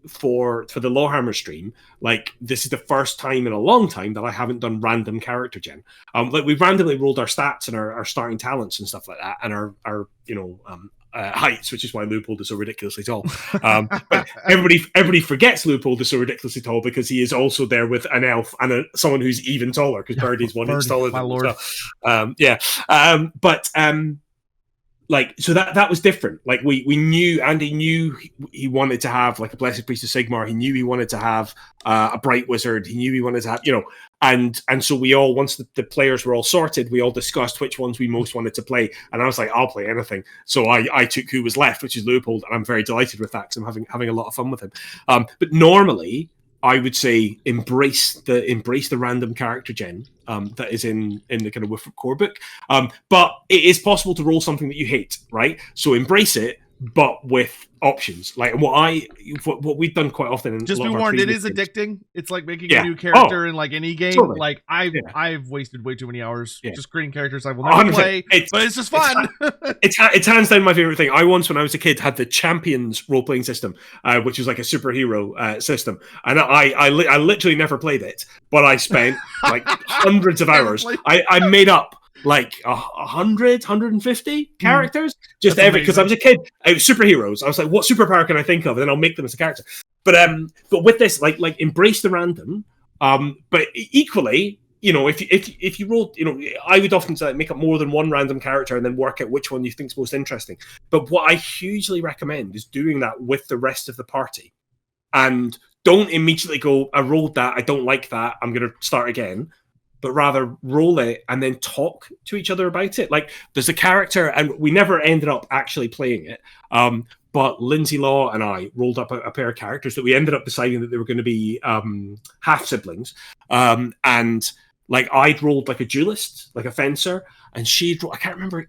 for the Lorehammer stream, like, this is the first time in a long time that I haven't done random character gen. Like, we've randomly rolled our stats and our starting talents and stuff like that, and our you know, heights, which is why Leopold is so ridiculously tall. But everybody forgets Leopold is so ridiculously tall because he is also there with an elf and someone who's even taller, because Birdie's 1 inch taller than him as well. Like, so that was different. Like, we knew, Andy knew he wanted to have like a Blessed Priest of Sigmar. He knew he wanted to have a Bright Wizard. He knew he wanted to have, you know, and so we all, once the players were all sorted, we all discussed which ones we most wanted to play. And I was like, I'll play anything. So I took who was left, which is Leopold, and I'm very delighted with that because I'm having a lot of fun with him. But normally, I would say embrace the random character gen that is in the kind of Wolfrup core book. But it is possible to roll something that you hate, right? So embrace it, but with options. Like, what we've done quite often. In just be warned, it is addicting. It's like making a new character in like any game. Totally. Like, I've wasted way too many hours just creating characters I will never play, but it's just fun. It's hands down my favorite thing. I once, when I was a kid, had the Champions role playing system, which was like a superhero system, and I literally never played it, but I spent like hundreds of hours. I made up like 100, 150 characters, just every, because I was a kid. I was superheroes. I was like, what superpower can I think of, and then I'll make them as a character. But with this, like embrace the random. But equally, you know, if you roll, you know, I would often say make up more than one random character and then work out which one you think is most interesting. But what I hugely recommend is doing that with the rest of the party, and don't immediately go, I rolled that, I don't like that, I'm going to start again. but rather roll it and then talk to each other about it. Like there's a character, and we never ended up actually playing it. But Lindsay Law and I rolled up a pair of characters that we ended up deciding that they were going to be half siblings. And like I'd rolled like a duelist, like a fencer, and I can't remember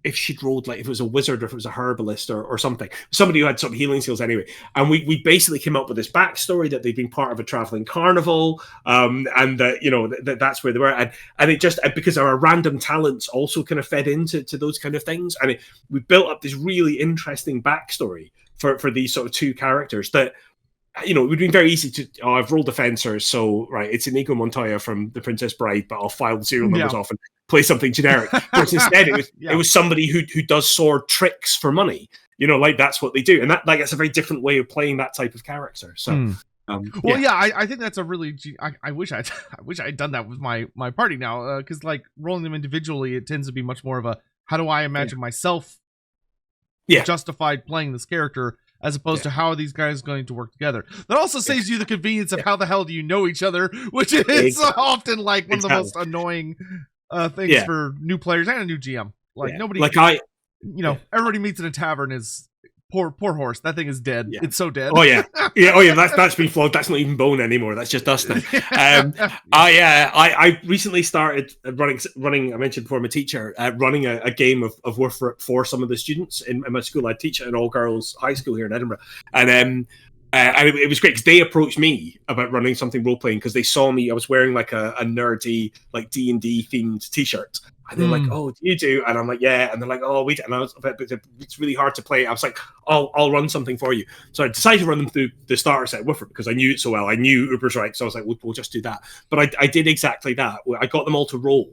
if she'd rolled like if it was a wizard or if it was a herbalist or something, somebody who had some healing skills anyway. And we basically came up with this backstory that they'd been part of a traveling carnival, and that that's where they were, and it just because our random talents also kind of fed into those kind of things, and we built up this really interesting backstory for these sort of two characters that. It would be very easy to. Oh, I've rolled the fencer, so right, it's Inigo Montoya from The Princess Bride, but I'll file the serial numbers off and play something generic. But instead, it was somebody who does sword tricks for money. Like that's what they do, and that's a very different way of playing that type of character. So, I think that's a really. I wish I had done that with my party now, because like rolling them individually, it tends to be much more of a how do I imagine myself justified playing this character. As opposed to how are these guys going to work together. That also saves you the convenience of how the hell do you know each other, which is often like one of the most annoying things for new players and a new GM. Like nobody, everybody meets in a tavern is poor horse. That thing is dead. Yeah. It's so dead. That's been flogged. That's not even bone anymore. That's just dust now. I recently started running. I mentioned before, I'm a teacher, running a game of Warhammer for some of the students in my school. I teach at an all girls high school here in Edinburgh, and it was great because they approached me about running something role playing because they saw me. I was wearing like a nerdy like D&D themed t-shirt. And they're like, "Oh, do you do?" And I'm like, "Yeah." And they're like, "Oh, we." And I was, but it's really hard to play. I was like, "I'll run something for you." So I decided to run them through the starter set with her because I knew it so well. I knew Ubersreik, so I was like, "We'll just do that." But I did exactly that. I got them all to roll,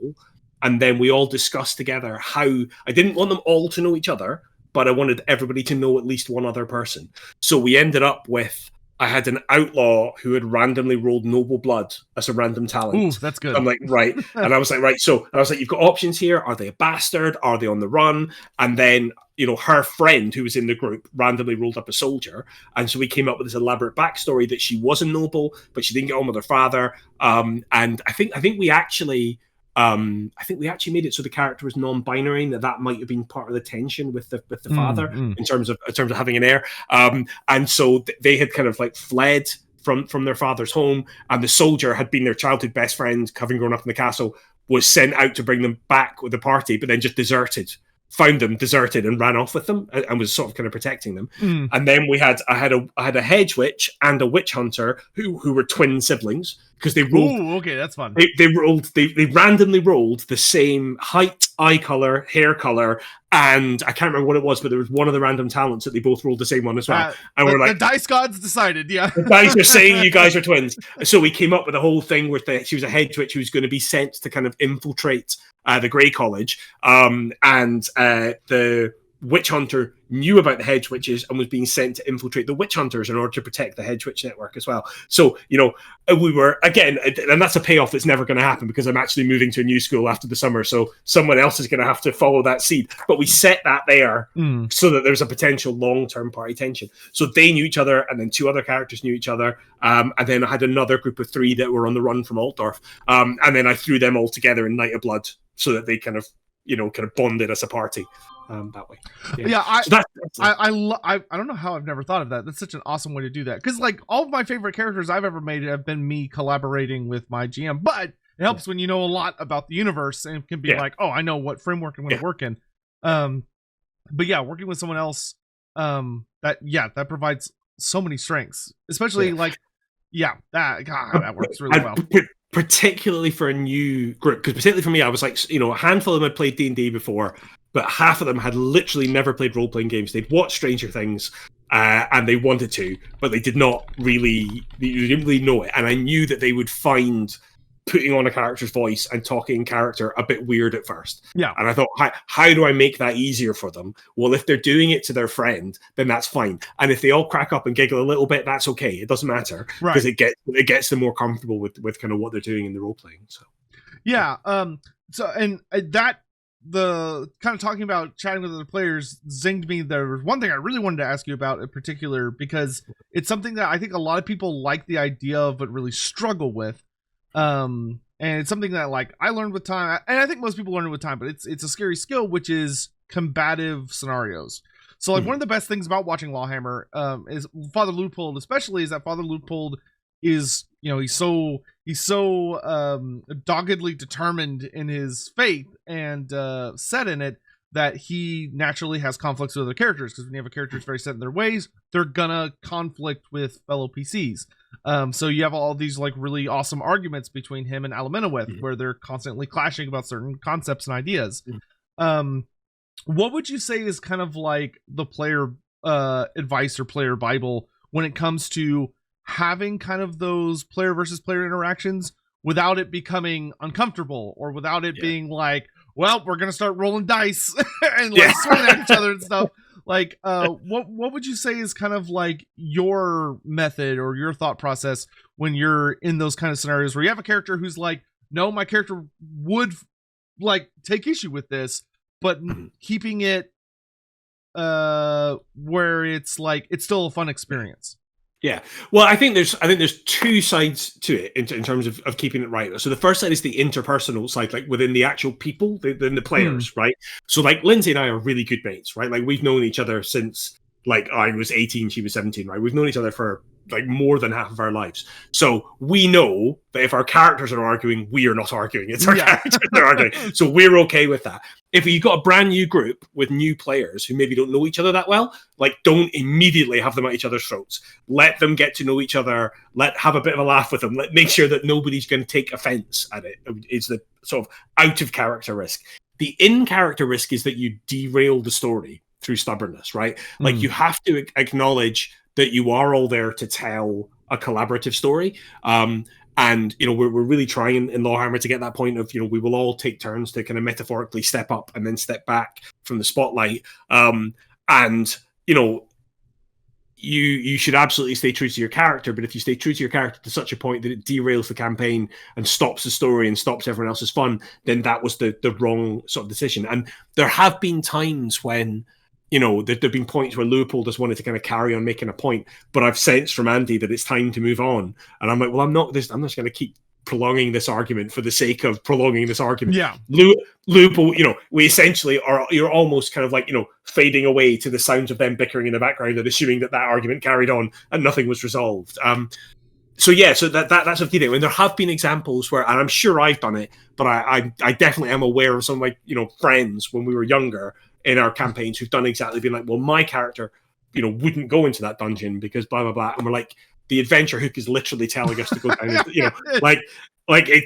and then we all discussed together how I didn't want them all to know each other, but I wanted everybody to know at least one other person. So we ended up with. I had an outlaw who had randomly rolled noble blood as a random talent. Ooh, that's good. I'm like, right. And I was like, right. So I was like, you've got options here. Are they a bastard? Are they on the run? And then, her friend who was in the group randomly rolled up a soldier. And so we came up with this elaborate backstory that she was a noble, but she didn't get on with her father. And I think we actually... made it so the character was non-binary, and that might have been part of the tension with the father in terms of having an heir. And so they had kind of like fled from their father's home, and the soldier had been their childhood best friend, having grown up in the castle, was sent out to bring them back with the party, but then just found them deserted and ran off with them and was sort of kind of protecting them. And then I had a hedge witch and a witch hunter who were twin siblings because they rolled. Ooh, okay, that's fun. They randomly rolled the same height, eye color, hair color, and I can't remember what it was, but there was one of the random talents that they both rolled the same one as well. And we're like, the dice gods decided, yeah. The dice are saying you guys are twins. So we came up with a whole thing where she was a hedge witch who was going to be sent to kind of infiltrate the Grey College, and the witch hunter knew about the hedge witches and was being sent to infiltrate the witch hunters in order to protect the hedge witch network as well. So, we were, again, and that's a payoff that's never going to happen because I'm actually moving to a new school after the summer. So someone else is going to have to follow that seed. But we set that there so that there's a potential long-term party tension. So they knew each other, and then two other characters knew each other. And then I had another group of three that were on the run from Altdorf. And then I threw them all together in Night of Blood so that they kind of bonded as a party. That way. I don't know how I've never thought of that. That's such an awesome way to do that. Because like all of my favorite characters I've ever made have been me collaborating with my GM. But it helps when you know a lot about the universe and can be like, oh, I know what framework I'm going to work in. But yeah, working with someone else, that provides so many strengths. Especially that works really well. Particularly for a new group, because particularly for me, I was like, a handful of them had played D&D before, but half of them had literally never played role-playing games. They'd watched Stranger Things, and they wanted to, but they didn't really know it. And I knew that they would find putting on a character's voice and talking in character a bit weird at first. Yeah. And I thought, how do I make that easier for them? Well, if they're doing it to their friend, then that's fine. And if they all crack up and giggle a little bit, that's okay. It doesn't matter because it gets them more comfortable with kind of what they're doing in the role playing. So yeah. The kind of talking about chatting with other players zinged me. There was one thing I really wanted to ask you about in particular, because it's something that I think a lot of people like the idea of but really struggle with. and it's something that like I learned with time, and I think most people learn it with time, but it's a scary skill, which is combative scenarios. So like one of the best things about watching Lawhammer is Father Leupold, especially, is that Father Leupold is, you know, he's so doggedly determined in his faith and set in it that he naturally has conflicts with other characters, because when you have a character that's very set in their ways, they're gonna conflict with fellow PCs. So you have all these like really awesome arguments between him and Alemenowith, where they're constantly clashing about certain concepts and ideas. What would you say is kind of like the player advice or player Bible when it comes to having kind of those player versus player interactions without it becoming uncomfortable, or without it being like, well, we're gonna start rolling dice and like swing at each other and stuff? Like, what would you say is kind of like your method or your thought process when you're in those kind of scenarios where you have a character who's like, no, my character would like take issue with this, but keeping it where it's like it's still a fun experience? Yeah, well, I think there's two sides to it in terms of keeping it right. So the first side is the interpersonal side, like within the actual people, the players, right? So like Lindsay and I are really good mates, right? Like we've known each other since like I was 18, she was 17, right? We've known each other for like more than half of our lives. So we know that if our characters are arguing, we are not arguing. It's our characters that are arguing. So we're okay with that. If you've got a brand new group with new players who maybe don't know each other that well, like don't immediately have them at each other's throats. Let them get to know each other. Have a bit of a laugh with them. Make sure that nobody's going to take offense at it. It's the sort of out of character risk. The in character risk is that you derail the story through stubbornness, right? Like you have to acknowledge that you are all there to tell a collaborative story. And, you know, we're really trying in Lorehammer to get that point of, you know, we will all take turns to kind of metaphorically step up and then step back from the spotlight. And, you know, you should absolutely stay true to your character, but if you stay true to your character to such a point that it derails the campaign and stops the story and stops everyone else's fun, then that was the wrong sort of decision. And there have been times when, you know, there have been points where Leopold has wanted to kind of carry on making a point, but I've sensed from Andy that it's time to move on. And I'm like, well, I'm just going to keep prolonging this argument for the sake of prolonging this argument. Yeah. Leopold, you know, we essentially you're almost kind of like, you know, fading away to the sounds of them bickering in the background and assuming that argument carried on and nothing was resolved. So that's a key thing. I mean, there have been examples where, and I'm sure I've done it, but I definitely am aware of some of my, you know, friends when we were younger in our campaigns who've done exactly been like, well, my character, you know, wouldn't go into that dungeon because blah blah blah, and we're like, the adventure hook is literally telling us to go down, you know,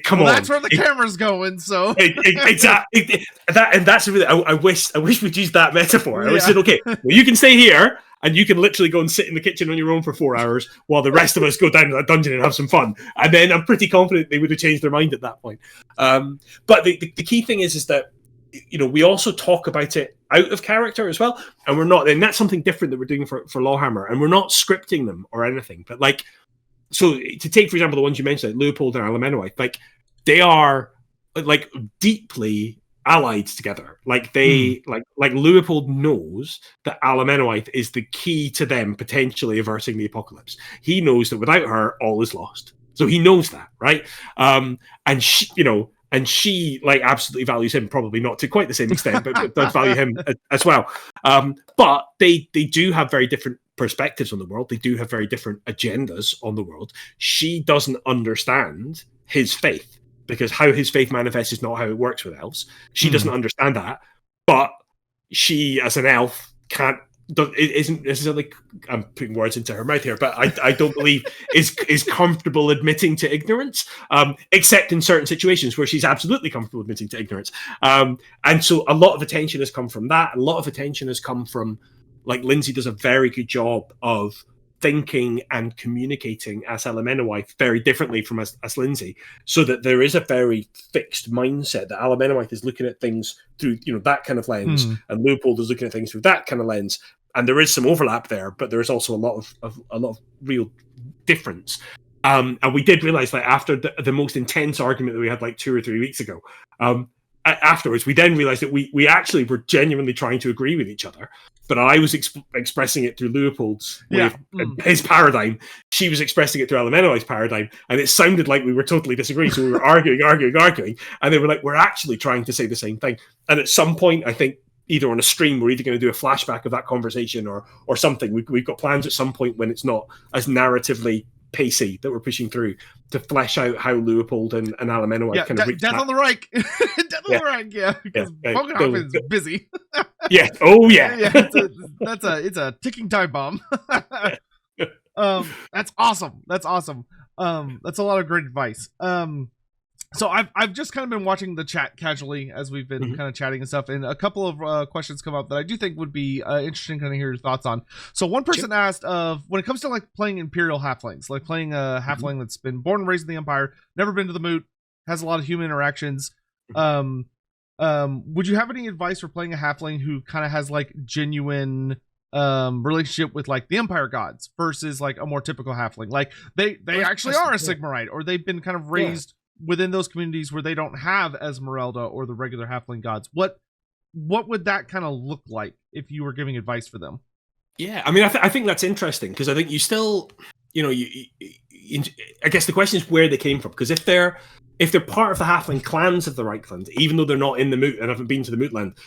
come on, that's where the camera's going. So exactly that's really, I wish we'd used that metaphor. I said, okay, well, you can stay here and you can literally go and sit in the kitchen on your own for 4 hours while the rest of us go down to that dungeon and have some fun. And then I'm pretty confident they would have changed their mind at that point. But the key thing is that, you know, we also talk about it out of character as well, and we're not, and that's something different that we're doing for Lawhammer, and we're not scripting them or anything. But like, so to take for example the ones you mentioned, like Leopold and Alemenowith, like they are like deeply allied together. Like they like Leopold knows that Alemenowith is the key to them potentially averting the apocalypse. He knows that without her, all is lost. So he knows that, right? And she, you know. And she like absolutely values him, probably not to quite the same extent, but does value him as well. But they do have very different perspectives on the world. They do have very different agendas on the world. She doesn't understand his faith, because how his faith manifests is not how it works with elves. She doesn't understand that. But she, as an elf, isn't necessarily, I'm putting words into her mouth here, but I don't believe is comfortable admitting to ignorance, except in certain situations where she's absolutely comfortable admitting to ignorance. And so a lot of attention has come from that. A lot of attention has come from, like, Lindsay does a very good job of thinking and communicating as Alemenowith very differently from as Lindsay, so that there is a very fixed mindset that Alemenowith is looking at things through, you know, that kind of lens, and Leopold is looking at things through that kind of lens, and there is some overlap there, but there is also a lot of real difference. And we did realize that after the most intense argument that we had like 2 or 3 weeks ago, afterwards we then realized that we actually were genuinely trying to agree with each other, but I was expressing it through Leopold's way of, his paradigm. She was expressing it through Elemental's paradigm, and it sounded like we were totally disagreeing. So we were arguing, and they were like, "We're actually trying to say the same thing." And at some point, I think either on a stream, we're either going to do a flashback of that conversation or something. We've got plans at some point when it's not as narratively pacey that we're pushing through to flesh out how Leopold and Alamenoid kind of reach Death on the Reich. Death on the Reich, because Bogenhafen is busy. Yeah. Oh yeah. It's a ticking time bomb. That's awesome. That's a lot of great advice. So I've just kind of been watching the chat casually as we've been kind of chatting and stuff, and a couple of questions come up that I do think would be interesting to kind of hear your thoughts on. So one person asked when it comes to like playing Imperial Halflings, like playing a Halfling that's been born and raised in the Empire, never been to the Moot, has a lot of human interactions. Would you have any advice for playing a Halfling who kind of has like genuine relationship with like the Empire gods versus like a more typical Halfling? Like they actually are a Sigmarite, or they've been kind of raised within those communities where they don't have Esmeralda or the regular Halfling gods. What would that kind of look like if you were giving advice for them? Yeah, I mean, I think that's interesting, because I think you still, I guess the question is where they came from, because if they're part of the Halfling clans of the Reichland, even though they're not in the Moot and haven't been to the Mootland,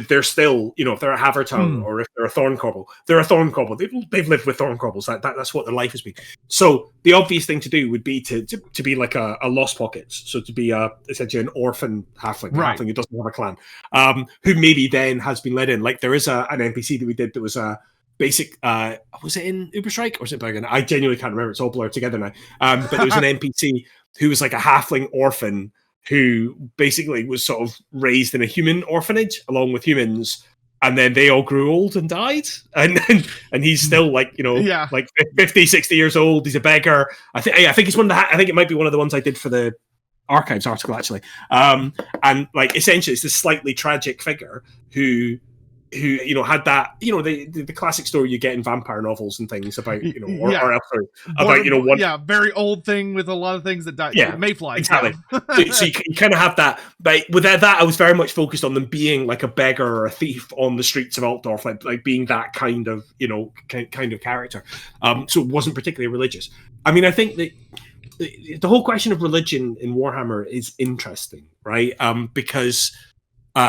they're still, if they're a Havertown or if they're a Thorncobble, they're a Thorncobble. They've lived with Thorncobbles. That's what their life has been. So the obvious thing to do would be to be like a Lost Pockets. So to be essentially an orphan Halfling, right. Halfling who doesn't have a clan, who maybe then has been led in. Like there is an NPC that we did that was a basic, was it in Ubersreik or was it Bogenhafen? I genuinely can't remember. It's all blurred together now. But there was an NPC who was like a Halfling orphan who basically was sort of raised in a human orphanage along with humans, and then they all grew old and died, and he's still like like 50, 60 years old. He's a beggar. I think it's I think it might be one of the ones I did for the archives article actually. And like essentially it's this slightly tragic figure who had that, the classic story you get in vampire novels and things about, about very old thing with a lot of things that die. Yeah, mayflies. Exactly. So you kind of have that. But with that, I was very much focused on them being like a beggar or a thief on the streets of Altdorf, like being that kind of, kind of character. So it wasn't particularly religious. I mean, I think that the whole question of religion in Warhammer is interesting, right? Because in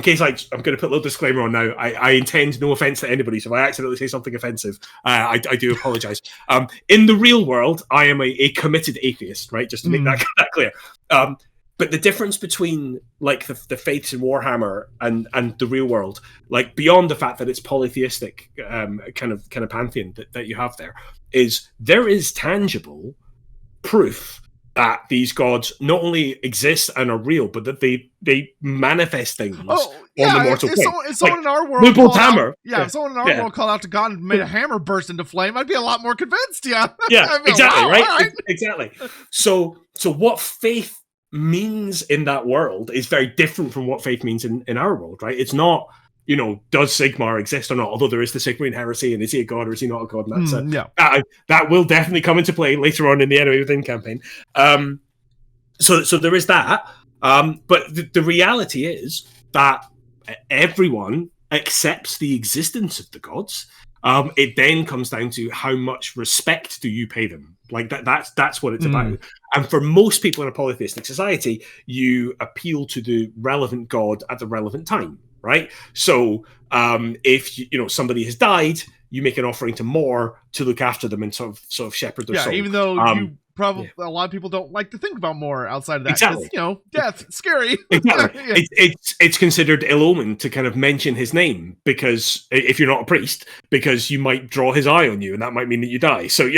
case I'm going to put a little disclaimer on now, I intend no offense to anybody, so if I accidentally say something offensive, I do apologize. In the real world, I am a committed atheist, right? Just to make that clear. But the difference between like the faiths in Warhammer and the real world, like beyond the fact that it's polytheistic kind of pantheon that you have there is tangible proof that these gods not only exist and are real, but that they manifest things on the mortal plane. If someone in our world if someone in our world called out to God and made a hammer burst into flame, I'd be a lot more convinced. Yeah, exactly, wow, right? Exactly. So what faith means in that world is very different from what faith means in our world, right? It's not, does Sigmar exist or not? Although there is the Sigmarine heresy, and is he a god or is he not a god? And that's that will definitely come into play later on in the Enemy Within campaign. So there is that. But the reality is that everyone accepts the existence of the gods. It then comes down to how much respect do you pay them? Like that's what it's about. And for most people in a polytheistic society, you appeal to the relevant god at the relevant time. Right, so if somebody has died, you make an offering to Mor to look after them and sort of shepherd their soul. Even though you probably a lot of people don't like to think about Mor outside of that. Exactly. Death, scary. Exactly. It's considered ill omen to kind of mention his name, because if you're not a priest, because you might draw his eye on you, and that might mean that you die. So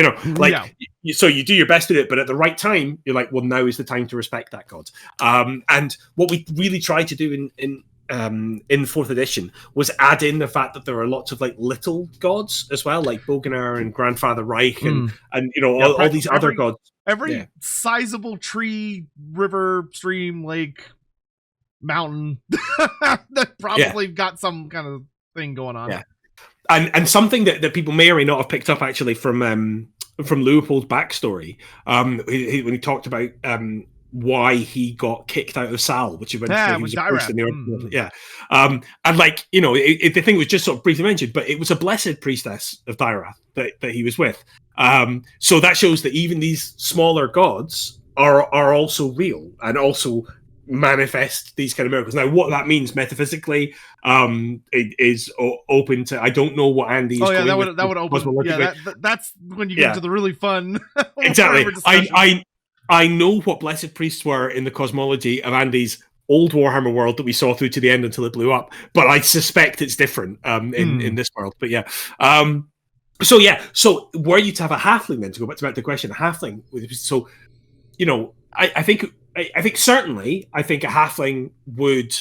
so you do your best with it, but at the right time, you're like, well, now is the time to respect that god. And what we really try to do in 4th edition was add in the fact that there are lots of like little gods as well, like Bogenar and Grandfather Reich and all these other gods. Every sizable tree, river, stream, lake, mountain that probably got some kind of thing going on. Yeah. And something that people may or may not have picked up actually from Leopold's backstory, when he talked about why he got kicked out of Sal, which he went he was with opposed in the Dirath. yeah. And like, you know, the thing was just sort of briefly mentioned, but it was a blessed priestess of Dirath that he was with. So that shows that even these smaller gods are also real and also manifest these kind of miracles. Now, what that means metaphysically, it is open to. I don't know what Andy is. Oh yeah, going that would open. Yeah, that's when you get into the really fun. Exactly. I know what blessed priests were in the cosmology of Andy's old Warhammer world that we saw through to the end until it blew up, but I suspect it's different in this world. But yeah. So were you to have a halfling then, to go back to the question, a halfling? So, you know, I think certainly I think a halfling would,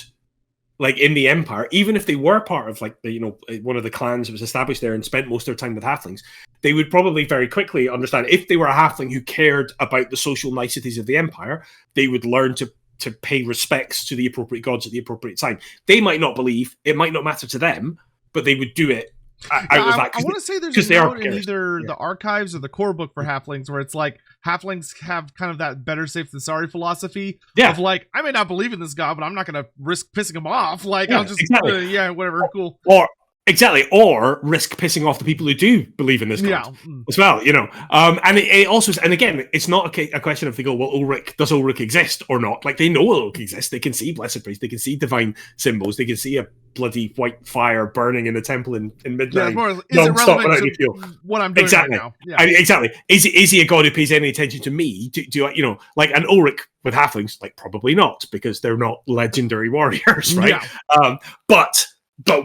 like in the Empire, even if they were part of like the, you know, one of the clans that was established there and spent most of their time with halflings, they would probably very quickly understand, if they were a halfling who cared about the social niceties of the Empire, they would learn to pay respects to the appropriate gods at the appropriate time. They might not believe, it might not matter to them, but they would do it out of that. I want to say there's a note in either the archives or the core book for halflings where it's like halflings have kind of that better safe than sorry philosophy of like, I may not believe in this god, but I'm not going to risk pissing him off. Like, I'll just whatever, cool. Or risk pissing off the people who do believe in this god as well, you know. And it also, and again, it's not a question of they go, well, does Ulrich exist or not? Like, they know Ulrich exists. They can see blessed priest. They can see divine symbols. They can see a bloody white fire burning in the temple in midnight. Yeah, is it relevant to what I'm doing right now? Yeah. Exactly. Is he a god who pays any attention to me? Do I, you know, like an Ulrich with halflings? Like, probably not, because they're not legendary warriors, right? Yeah. But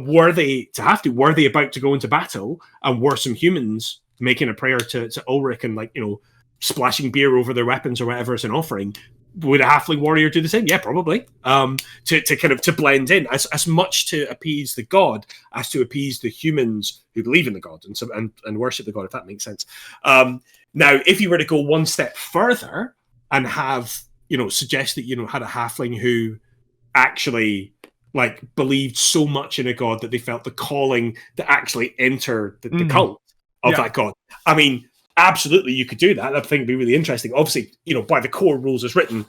were they about to go into battle, and were some humans making a prayer to Ulrich and, like, you know, splashing beer over their weapons or whatever as an offering? Would a halfling warrior do the same? Yeah, probably. To kind of blend in as much to appease the god as to appease the humans who believe in the god and worship the god, if that makes sense. Now, if you were to go one step further and have, you know, suggest that, you know, had a halfling who actually, like, believed so much in a god that they felt the calling to actually enter the cult of that god. I mean, absolutely, you could do that. That thing would be really interesting. Obviously, you know, by the core rules as written,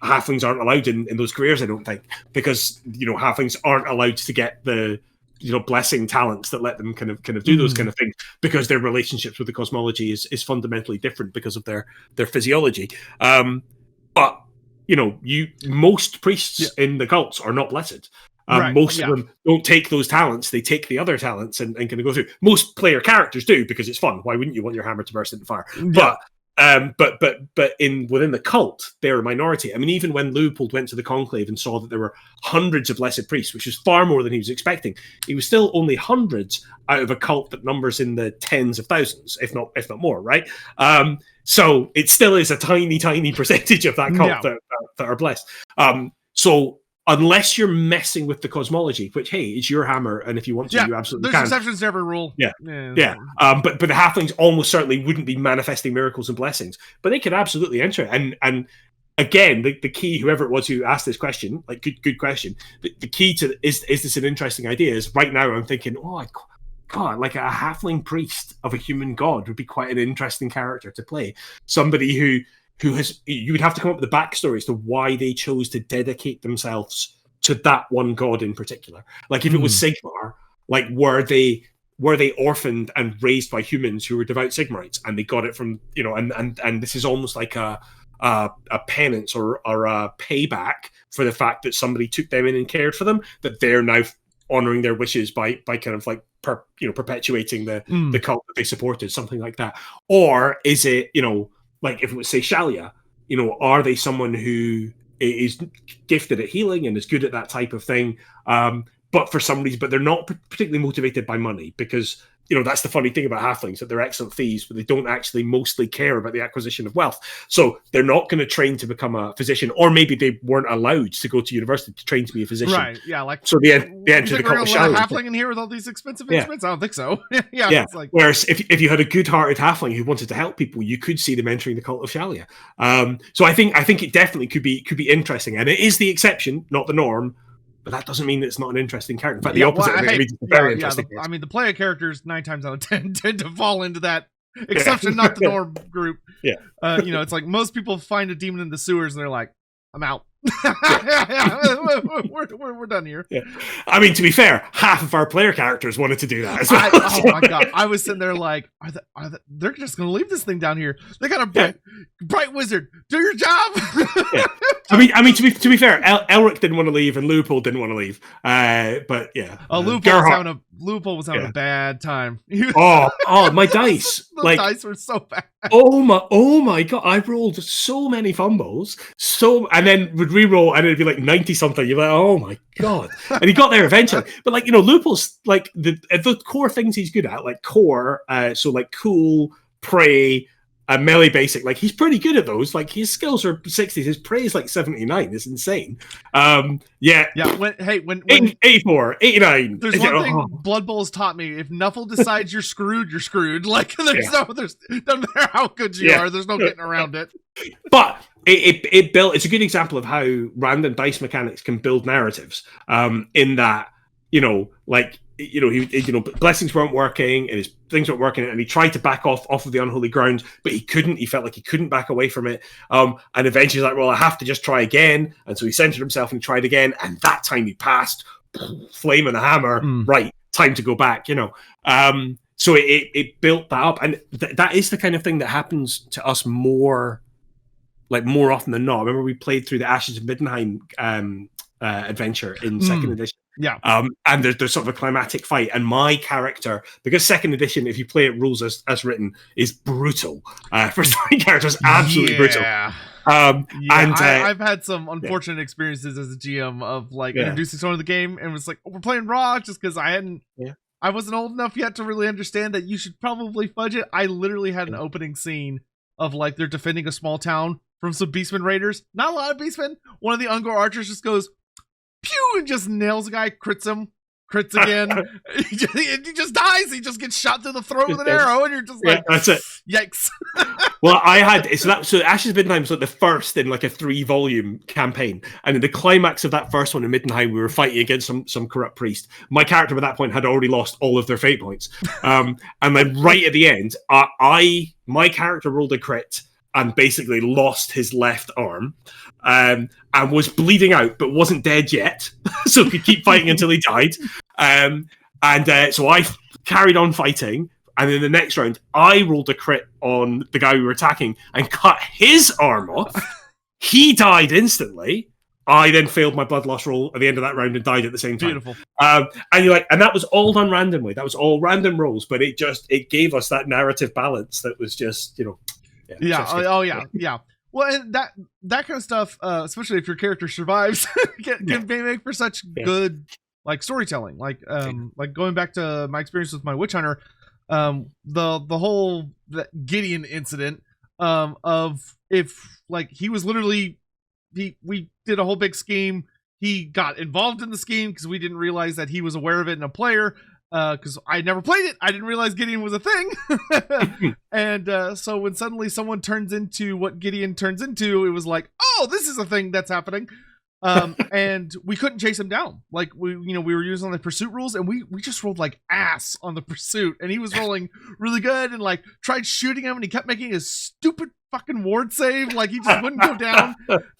halflings aren't allowed in those careers, I don't think, because, you know, halflings aren't allowed to get the, you know, blessing talents that let them kind of do those kind of things, because their relationships with the cosmology is fundamentally different because of their physiology. But, you know, most priests in the cults are not blessed. Most of them don't take those talents; they take the other talents and kind of go through. Most player characters do, because it's fun. Why wouldn't you want your hammer to burst into fire? Yeah. But within the cult, they're a minority. I mean, even when Leopold went to the conclave and saw that there were hundreds of blessed priests, which was far more than he was expecting, he was still only hundreds out of a cult that numbers in the tens of thousands, if not more, right? So it still is a tiny percentage of that cult that are blessed. So unless you're messing with the cosmology, which, hey, it's your hammer, and if you want to, you absolutely can. There's exceptions to every rule. But the halflings almost certainly wouldn't be manifesting miracles and blessings, but they could absolutely enter. And again, the key, whoever it was who asked this question, like, good question. The key to is this an interesting idea? Is right now I'm thinking, God, like a halfling priest of a human god would be quite an interesting character to play. Somebody who has, you would have to come up with the backstory as to why they chose to dedicate themselves to that one god in particular. Like, if it was Sigmar, like, were they orphaned and raised by humans who were devout Sigmarites, and they got it from, you know, and this is almost like a penance or a payback for the fact that somebody took them in and cared for them, that they're now honoring their wishes by kind of like perpetuating the cult that they supported, something like that. Or is it, you know, like if it was, say, Shalia, you know, are they someone who is gifted at healing and is good at that type of thing, but for some reason, but they're not particularly motivated by money, because, you know, that's the funny thing about halflings, that they're excellent thieves, but they don't actually mostly care about the acquisition of wealth. So they're not going to train to become a physician, or maybe they weren't allowed to go to university to train to be a physician. Right? Yeah. Like, so the entry the cult of Shalia. Halfling in here with all these expensive instruments? I don't think so. Yeah. It's like, whereas if you had a good-hearted halfling who wanted to help people, you could see them entering the cult of Shalia. So I think it definitely could be interesting, and it is the exception, not the norm. But that doesn't mean it's not an interesting character. In fact, the opposite. I mean, the player characters 9 times out of 10 tend to fall into that Exception, not the norm group. Yeah. It's like most people find a demon in the sewers and they're like, I'm out. We're done here. Yeah. I mean, to be fair, half of our player characters wanted to do that as well. Oh my god! I was sitting there like, they're just going to leave this thing down here? They got a bright wizard. Do your job. Yeah. I mean, to be fair, Elric didn't want to leave, and Leopold didn't want to leave. But yeah, Leopold was having a bad time. oh, my dice! The dice were so bad. Oh my god! I rolled so many fumbles, and then would re-roll, and it'd be like 90 something. You're like, oh my god! And he got there eventually. But like, Leopold's like the core things he's good at, like core, so like cool, prey. Melee basic, like he's pretty good at those. Like his skills are 60s, his prey is like 79. It's insane. When 84, 89. There's one thing Blood Bowl's taught me: if Nuffle decides you're screwed, you're screwed. Like there's no matter how good you are, there's no getting around it. But it's a good example of how random dice mechanics can build narratives. In that, blessings weren't working and his things weren't working, and he tried to back off of the unholy ground, but he couldn't. He felt like he couldn't back away from it. And eventually he's like, well, I have to just try again. And so he centered himself and tried again. And that time he passed, flame and a hammer. Right, time to go back, So it built that up. And that is the kind of thing that happens to us more often than not. I remember we played through the Ashes of Middenheim adventure in second edition. Yeah. And there's sort of a climatic fight, and my character, because second edition, if you play it rules as written, is brutal. For starting characters, absolutely brutal. I've had some unfortunate experiences as a GM of introducing someone to the game, and was like, we're playing raw, just because I wasn't old enough yet to really understand that you should probably fudge it. I literally had an opening scene of like they're defending a small town from some beastmen raiders. Not a lot of beastmen. One of the Ungor archers just goes pew and just nails a guy, crits again. he just dies. He just gets shot through the throat with an arrow, and you're just like, that's it. Yikes. Well, I had so Ashes of Middenheim was like the first in like a 3-volume campaign, and in the climax of that first one in Middenheim, we were fighting against some corrupt priest. My character by that point had already lost all of their fate points, and then right at the end, my character rolled a crit and basically lost his left arm, and was bleeding out, but wasn't dead yet, so could keep fighting until he died. So I carried on fighting, and in the next round, I rolled a crit on the guy we were attacking and cut his arm off. He died instantly. I then failed my blood loss roll at the end of that round and died at the same time. Beautiful. And you're like, and that was all done randomly. That was all random rolls, but it gave us that narrative balance that was just, Yeah. Well, and that kind of stuff, especially if your character survives, can make for such good storytelling. Like going back to my experience with my witch hunter, the whole Gideon incident of if he was literally we did a whole big scheme. He got involved in the scheme because we didn't realize that he was aware of it in a player. Because I never played it, I didn't realize Gideon was a thing. And so when suddenly someone turns into what Gideon turns into, it was like, oh, this is a thing that's happening. And we couldn't chase him down. Like we were using the pursuit rules, and we just rolled like ass on the pursuit, and he was rolling really good, and tried shooting him, and he kept making his stupid fucking ward save, like he just wouldn't go down.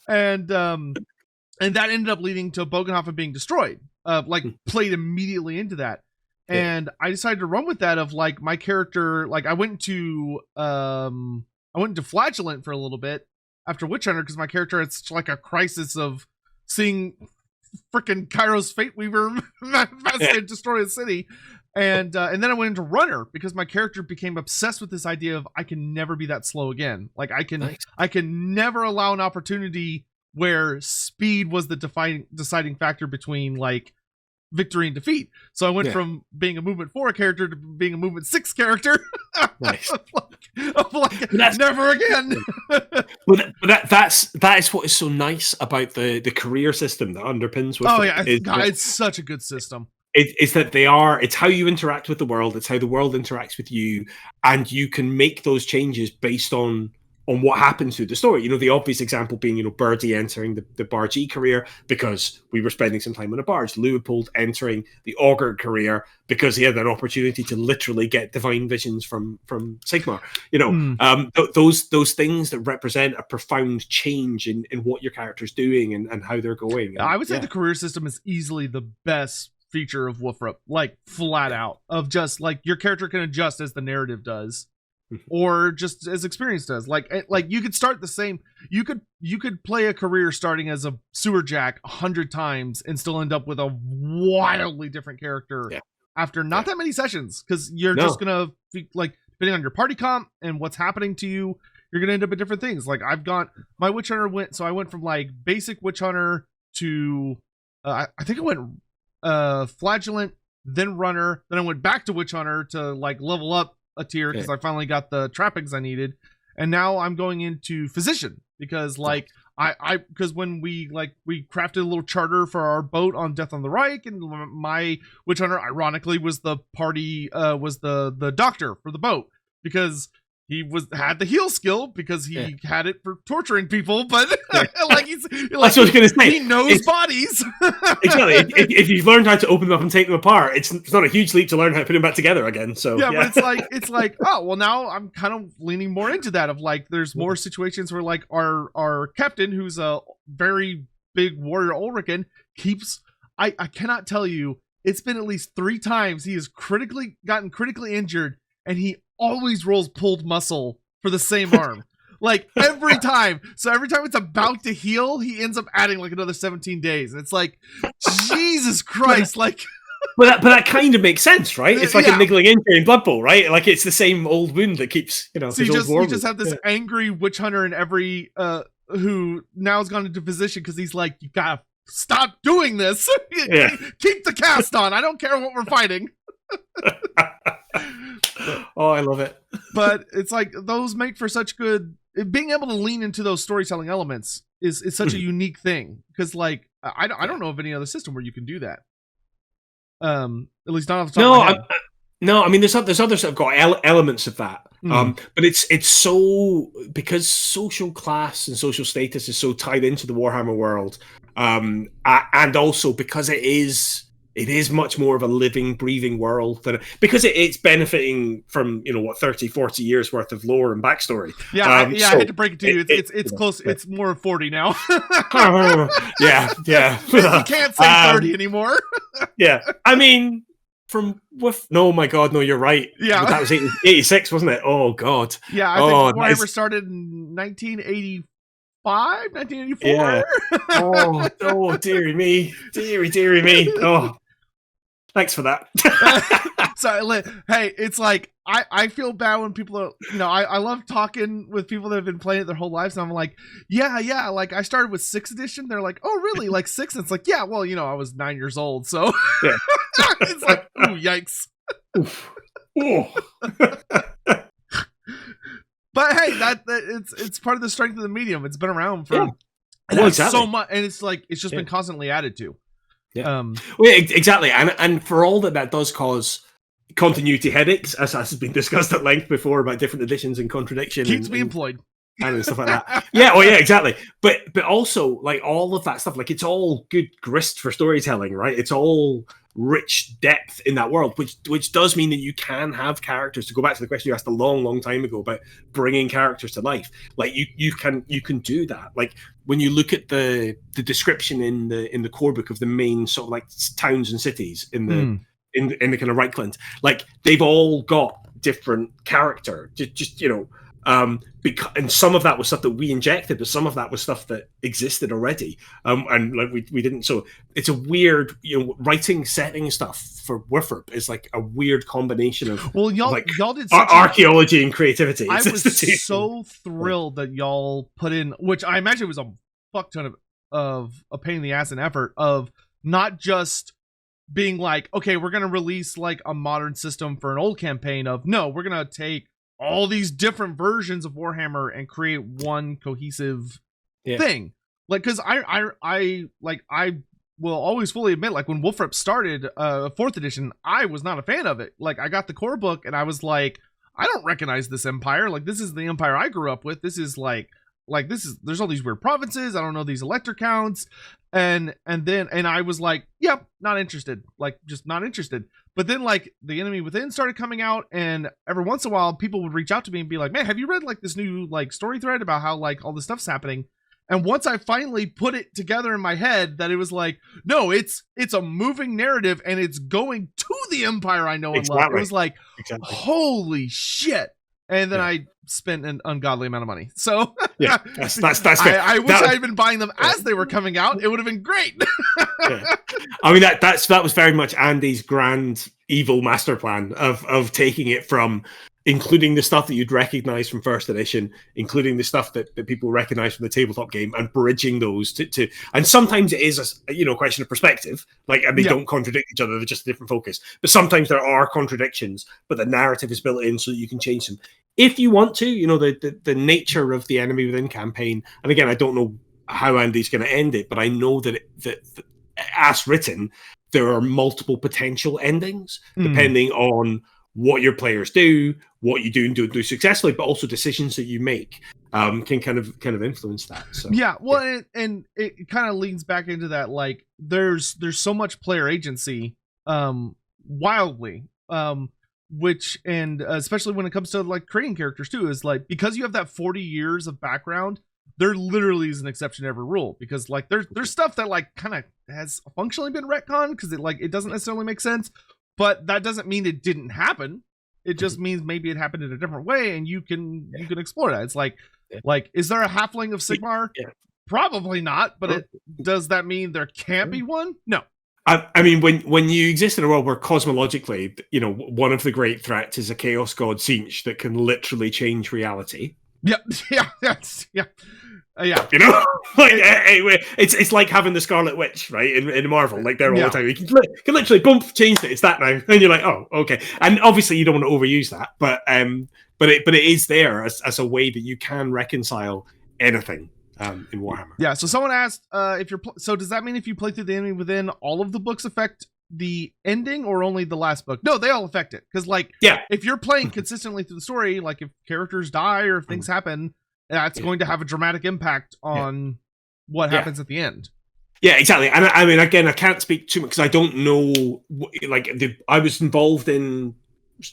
And that ended up leading to Bogenhafen being destroyed. Played immediately into that. And I decided to run with that of my character, I went into Flagellant for a little bit after Witch Hunter, because my character had such a crisis of seeing freaking Kairos Fate Weaver destroy a city. And then I went into Runner because my character became obsessed with this idea of I can never be that slow again. I can never allow an opportunity where speed was the deciding factor between victory and defeat. So I went from being a movement 4 character to being a movement 6 character. Nice. Never again. that is what is so nice about the career system that underpins with it's such a good system. It's that it's how you interact with the world, it's how the world interacts with you, and you can make those changes based on on what happens through the story. You know, the obvious example being, you know, Birdie entering the Bargee career because we were spending some time on a barge. Leopold entering the Augur career because he had an opportunity to literally get divine visions from Sigmar. You know, those things that represent a profound change in what your character's doing and how they're going. And, I would say the career system is easily the best feature of Wolfrup, like flat out, of just like your character can adjust as the narrative does. Or just as experience does. Like you could start the same. You could play a career starting as a sewer jack 100 times and still end up with a wildly different character after not that many sessions, because you're just gonna like, depending on your party comp and what's happening to you, you're gonna end up at different things. Like I've got my witch hunter I went from like basic witch hunter to I think I went flagellant, then runner, then I went back to witch hunter to like level up a tier because I finally got the trappings I needed, and now I'm going into physician because like because when we crafted a little charter for our boat on Death on the Reich, and my witch hunter ironically was the party was the doctor for the boat because he had the heal skill because he had it for torturing people, but like he's like, that's what I was going to say. He knows bodies. Exactly. If you've learned how to open them up and take them apart, it's not a huge leap to learn how to put them back together again. So but it's like oh well, now I'm kind of leaning more into that of like there's more situations where like our captain, who's a very big warrior Ulrican, keeps I cannot tell you, it's been at least 3 times he has gotten critically injured, and he always rolls pulled muscle for the same arm. Like every time. So every time it's about to heal, he ends up adding like another 17 days. And it's like, Jesus Christ. Like, but that kind of makes sense, right? It's like a niggling injury in Blood Bowl, right? Like it's the same old wound that keeps, you know. So you just have this angry witch hunter in every who now has gone into position because he's like, you gotta stop doing this. Keep the cast on. I don't care what we're fighting. Oh, I love it. But it's like those make for such good, being able to lean into those storytelling elements is such a unique thing, because like I don't know of any other system where you can do that. At least not off the top of my head. No, I mean there's others that have got elements of that. But it's so, because social class and social status is so tied into the Warhammer world, and also because it is much more of a living, breathing world than because it's benefiting from 30, 40 years worth of lore and backstory. I hate to break it to you, it's close. It's more 40 now. yeah. You can't say 30 anymore. I mean, no, my God, no, you're right. Yeah, that was 86, wasn't it? Oh God. Yeah, I think Warhammer started in 1985. 1984. Yeah. Oh, dearie me. Oh, thanks for that. So, hey, it's like I feel bad when people are, I love talking with people that have been playing it their whole lives, and I'm like, yeah, like I started with 6th edition. They're like, oh, really? Like 6? It's like, yeah, well, I was 9 years old, so it's like, ooh, yikes. But hey, it's part of the strength of the medium. It's been around for so much, and it's like it's just been constantly added to. Exactly, and for all that does cause continuity headaches, as has been discussed at length before about different editions and contradiction. Keeps me employed. And stuff like that. Yeah, exactly. But also, like, all of that stuff, like, it's all good grist for storytelling, right? It's all rich depth in that world, which does mean that you can have characters. To go back to the question you asked a long time ago about bringing characters to life, like you can do that. Like when you look at the description in the core book of the main sort of like towns and cities in the kind of Reichland, like they've all got different character. And some of that was stuff that we injected, but some of that was stuff that existed already. And like we didn't. So it's a weird, writing setting stuff for Wolfrup is like a weird combination of y'all did archaeology and creativity. I was so thrilled that y'all put in, which I imagine was a fuck ton of a pain in the ass and effort of not just being like, okay, we're gonna release like a modern system for an old campaign. No, we're gonna take all these different versions of Warhammer and create one cohesive thing. Like, because I will always fully admit, like when Wolfrup started 4th edition, I was not a fan of it. Like I got the core book and I was like, I don't recognize this empire. Like, this is the empire I grew up with. This is like there's all these weird provinces. I don't know these elector counts. And I was like, yep, not interested. Like, just not interested. But then, like, the Enemy Within started coming out, and every once in a while, people would reach out to me and be like, man, have you read, like, this new, like, story thread about how, like, all this stuff's happening? And once I finally put it together in my head that it was like, no, it's a moving narrative, and it's going to the empire I know and love. It was like, holy shit. And then I spent an ungodly amount of money. So yeah, that's fair. I wish I had been buying them as they were coming out. It would have been great. Yeah. I mean, that was very much Andy's grand evil master plan of taking it from including the stuff that you'd recognize from first edition, including the stuff that people recognize from the tabletop game, and bridging those to and sometimes it is a question of perspective, like, and they don't contradict each other, they're just a different focus. But sometimes there are contradictions, but the narrative is built in so that you can change them if you want to. The nature of the Enemy Within campaign, and again, I don't know how Andy's going to end it, but I know that as written, there are multiple potential endings depending on what your players do, what you do and do successfully, but also decisions that you make can kind of influence that. So yeah, well, and it kind of leans back into that, like, there's so much player agency, wildly, which, and especially when it comes to, like, creating characters too, is like, because you have that 40 years of background, there literally is an exception to every rule, because, like, there's stuff that, like, kind of has functionally been retconned because it doesn't necessarily make sense. But that doesn't mean it didn't happen. It just means maybe it happened in a different way, and you can explore that. It's like, is there a halfling of Sigmar? Yeah. Probably not. But does that mean there can't be one? No. I mean, when you exist in a world where cosmologically, one of the great threats is a chaos god Tzeentch that can literally change reality. Yeah, that's yeah. Like, it's like having the Scarlet Witch, right, in Marvel, like, they're all the time. You can literally bump, changed it. It's that now, and you're like, oh, okay. And obviously, you don't want to overuse that, but it is there as a way that you can reconcile anything in Warhammer. Yeah. So someone asked so does that mean if you play through the Enemy Within, all of the books affect the ending, or only the last book? No, they all affect it, because, like, if you're playing consistently through the story, like, if characters die or if things happen, that's going to have a dramatic impact on what happens at the end. Yeah, exactly. And I mean, again, I can't speak too much because I don't know. I was involved in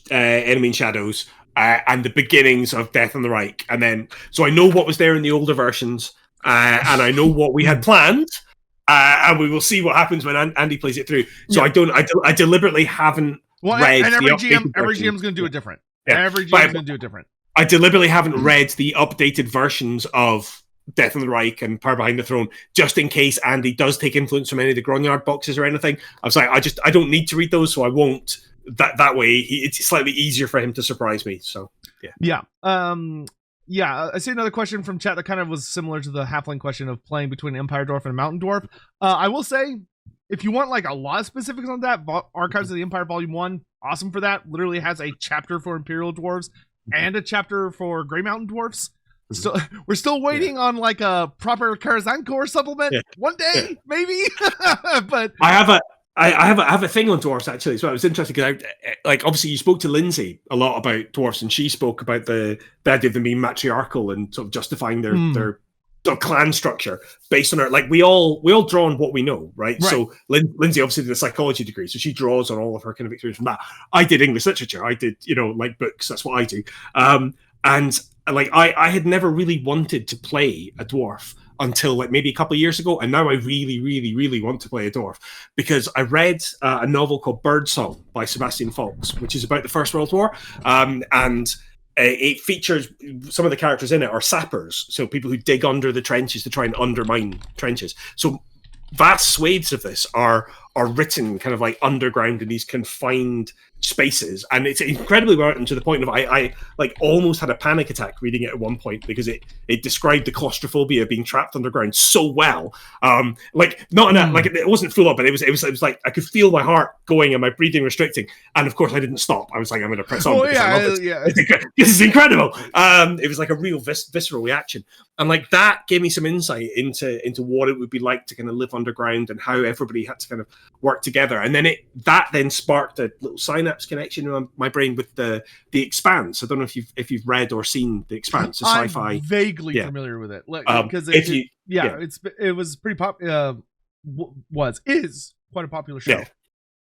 Enemy in Shadows and the beginnings of Death on the Reich, and then so I know what was there in the older versions, and I know what we had planned. And we will see what happens when Andy plays it through. So I deliberately haven't read. And every GM's going to do it different. Yeah. Every GM's going to do it different. I deliberately haven't read the updated versions of Death on the Reich and Power Behind the Throne, just in case Andy does take influence from any of the Grognard boxes or anything. I was like, I don't need to read those, so I won't. That way, it's slightly easier for him to surprise me. So yeah. I see another question from chat that kind of was similar to the Halfling question of playing between Empire Dwarf and Mountain Dwarf. I will say, if you want, like, a lot of specifics on that, Archives of the Empire Volume 1, awesome for that. Literally has a chapter for Imperial Dwarves and a chapter for Grey Mountain Dwarfs. So we're still waiting on, like, a proper Karazhan supplement. One day, maybe. But I have a thing on dwarfs, actually, so it was interesting because obviously you spoke to Lindsay a lot about dwarfs, and she spoke about the idea of them being matriarchal and sort of justifying their sort of clan structure based on her. Like, we all draw on what we know, right? So Lindsay obviously did a psychology degree, so she draws on all of her kind of experience from that. I did English literature. I did, like, books. That's what I do. And like, I had never really wanted to play a dwarf until, like, maybe a couple of years ago, and now I really, really, really want to play a dwarf because I read a novel called Birdsong by Sebastian Faulks, which is about the First World War, and it features some of the characters in it are sappers, so people who dig under the trenches to try and undermine trenches. So vast swathes of this are written kind of like underground in these confined spaces, and it's incredibly well written to the point of I like almost had a panic attack reading it at one point because it described the claustrophobia being trapped underground so well. Like, not in a, like, it wasn't full up, but it was like I could feel my heart going and my breathing restricting, and of course I didn't stop. I was like, I'm going to press on. This is incredible. It was like a real visceral reaction, and like that gave me some insight into what it would be like to kind of live underground and how everybody had to kind of work together. And then that then sparked a little synapse connection in my brain with the Expanse. I don't know if you've read or seen the Expanse, the sci-fi. I'm vaguely familiar with it, because it was pretty is quite a popular show.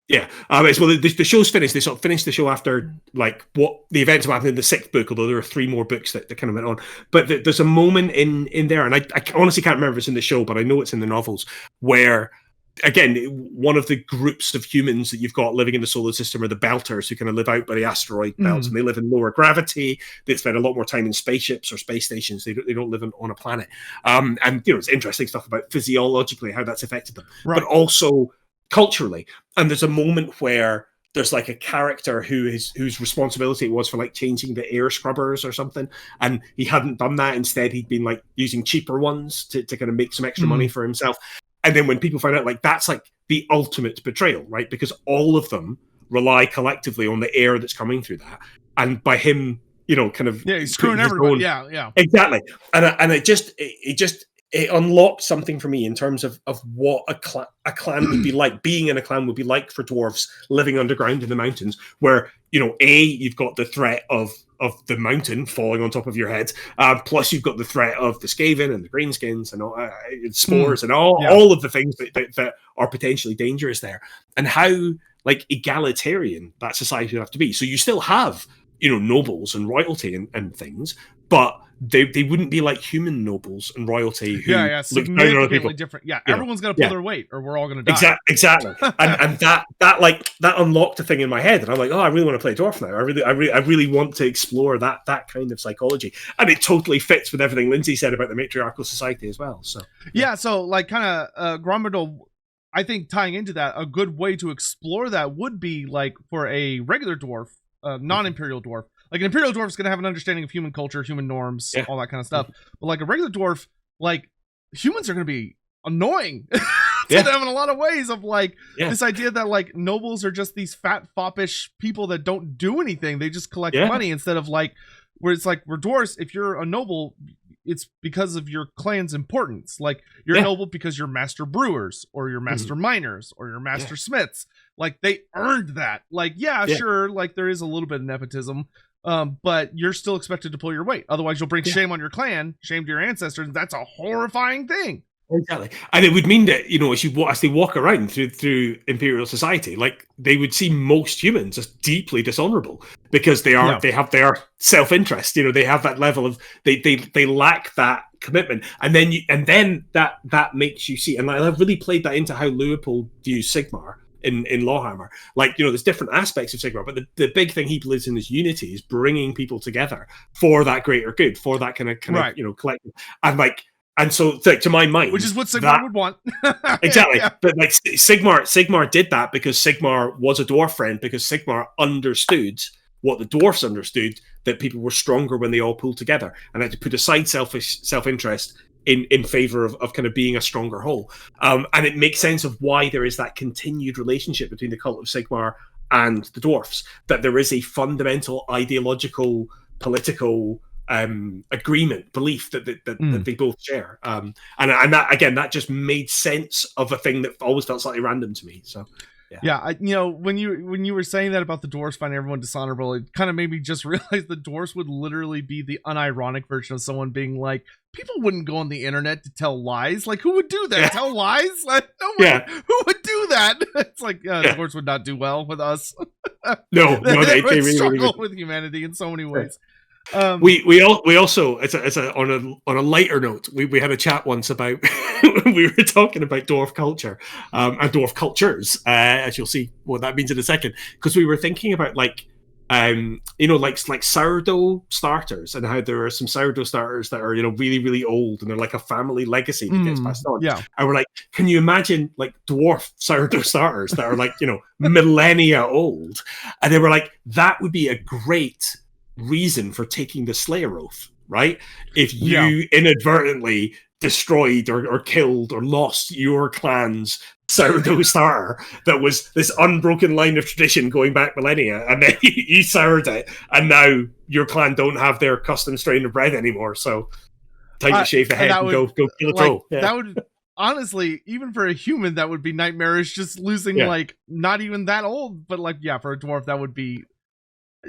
Yeah. Well, the show's finished. They sort of finished the show after like what the events happened in the 6th book, although there are 3 more books that kind of went on. But there's a moment in there, and I honestly can't remember if it's in the show, but I know it's in the novels, where again, one of the groups of humans that you've got living in the solar system are the Belters, who kind of live out by the asteroid belts, and they live in lower gravity. They spend a lot more time in spaceships or space stations. They don't live on a planet. And it's interesting stuff about physiologically how that's affected them, but also culturally. And there's a moment where there's like a character whose responsibility it was for like changing the air scrubbers or something, and he hadn't done that. Instead, he'd been like using cheaper ones to kind of make some extra money for himself. And then when people find out, like, that's like the ultimate betrayal, right? Because all of them rely collectively on the air that's coming through that, and by him, he's screwing everybody. Exactly. And it unlocked something for me in terms of what a clan would be like. Being in a clan would be like for dwarves living underground in the mountains, where you've got the threat of the mountain falling on top of your head, plus you've got the threat of the Skaven and the greenskins and all, spores and all of the things that are potentially dangerous there, and how like egalitarian that society would have to be. So you still have nobles and royalty and things, but they wouldn't be like human nobles and royalty who look down on other people. Different. Everyone's going to pull their weight, or we're all going to die. Exactly. and that unlocked a thing in my head, and I'm like, oh, I really want to play dwarf now. I really want to explore that kind of psychology, and it totally fits with everything Lindsay said about the matriarchal society as well. So so like kind of Grommadal, I think tying into that, a good way to explore that would be like for a regular dwarf, non-imperial dwarf. Like an imperial dwarf is going to have an understanding of human culture, human norms, all that kind of stuff. But like a regular dwarf, like humans are going to be annoying to them in a lot of ways. Of like this idea that like nobles are just these fat foppish people that don't do anything; they just collect money, instead of like where it's like we're dwarves. If you're a noble, it's because of your clan's importance. Like you're a noble because you're master brewers, or you're master miners, or you're master smiths. Like they earned that. Like sure, like there is a little bit of nepotism. But you're still expected to pull your weight. Otherwise, you'll bring shame on your clan, shame to your ancestors. And that's a horrifying thing. Exactly, and it would mean that as they walk around through imperial society, like they would see most humans as deeply dishonorable, because they have their self-interest. They have that level of they lack that commitment, and then that makes you see. And I've really played that into how Leopold views Sigmar in Lorehammer. Like, there's different aspects of Sigmar, but the big thing he believes in is unity, is bringing people together for that greater good, for that kind of collective. And so to my mind, which is what Sigmar would want. Exactly. But like Sigmar did that because Sigmar was a dwarf friend, because Sigmar understood what the dwarfs understood, that people were stronger when they all pulled together, and had to put aside self-interest in favor of kind of being a stronger whole. And it makes sense of why there is that continued relationship between the cult of Sigmar and the dwarfs, that there is a fundamental ideological, political agreement, belief that they both share. And that, again, that just made sense of a thing that always felt slightly random to me. So when you were saying that about the dwarves finding everyone dishonorable, it kind of made me just realize the dwarves would literally be the unironic version of someone being like, people wouldn't go on the internet to tell lies. Like, who would do that? Tell lies? Like, no one. Who would do that? It's like, dwarves would not do well with us. No, they would really struggle with humanity in so many ways. We also it's a on a lighter note, we had a chat once about we were talking about dwarf culture and dwarf cultures, as you'll see what that means in a second, because we were thinking about like sourdough starters, and how there are some sourdough starters that are really, really old, and they're like a family legacy that gets passed on. And we're like, can you imagine like dwarf sourdough starters that are like millennia old? And they were like, that would be a great reason for taking the Slayer oath, right? If you inadvertently destroyed or killed or lost your clan's sourdough starter that was this unbroken line of tradition going back millennia, and then you soured it, and now your clan don't have their custom strain of bread anymore, so time to shave the head and go kill a troll. honestly, even for a human, that would be nightmarish. Just losing like not even that old, but like for a dwarf, that would be.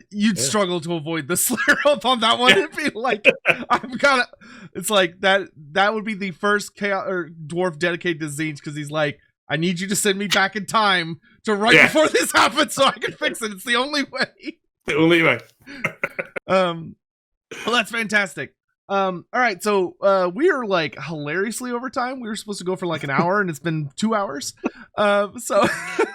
You'd struggle to avoid the slur up on that one. It'd be like I've got. It's like that. That would be the first chaos or dwarf dedicated to Tzeentch because he's like, I need you to send me back in time to before this happens so I can fix it. It's the only way. The only way. Well, that's fantastic. All right, so we are like hilariously over time. We were supposed to go for like an hour, and it's been 2 hours. So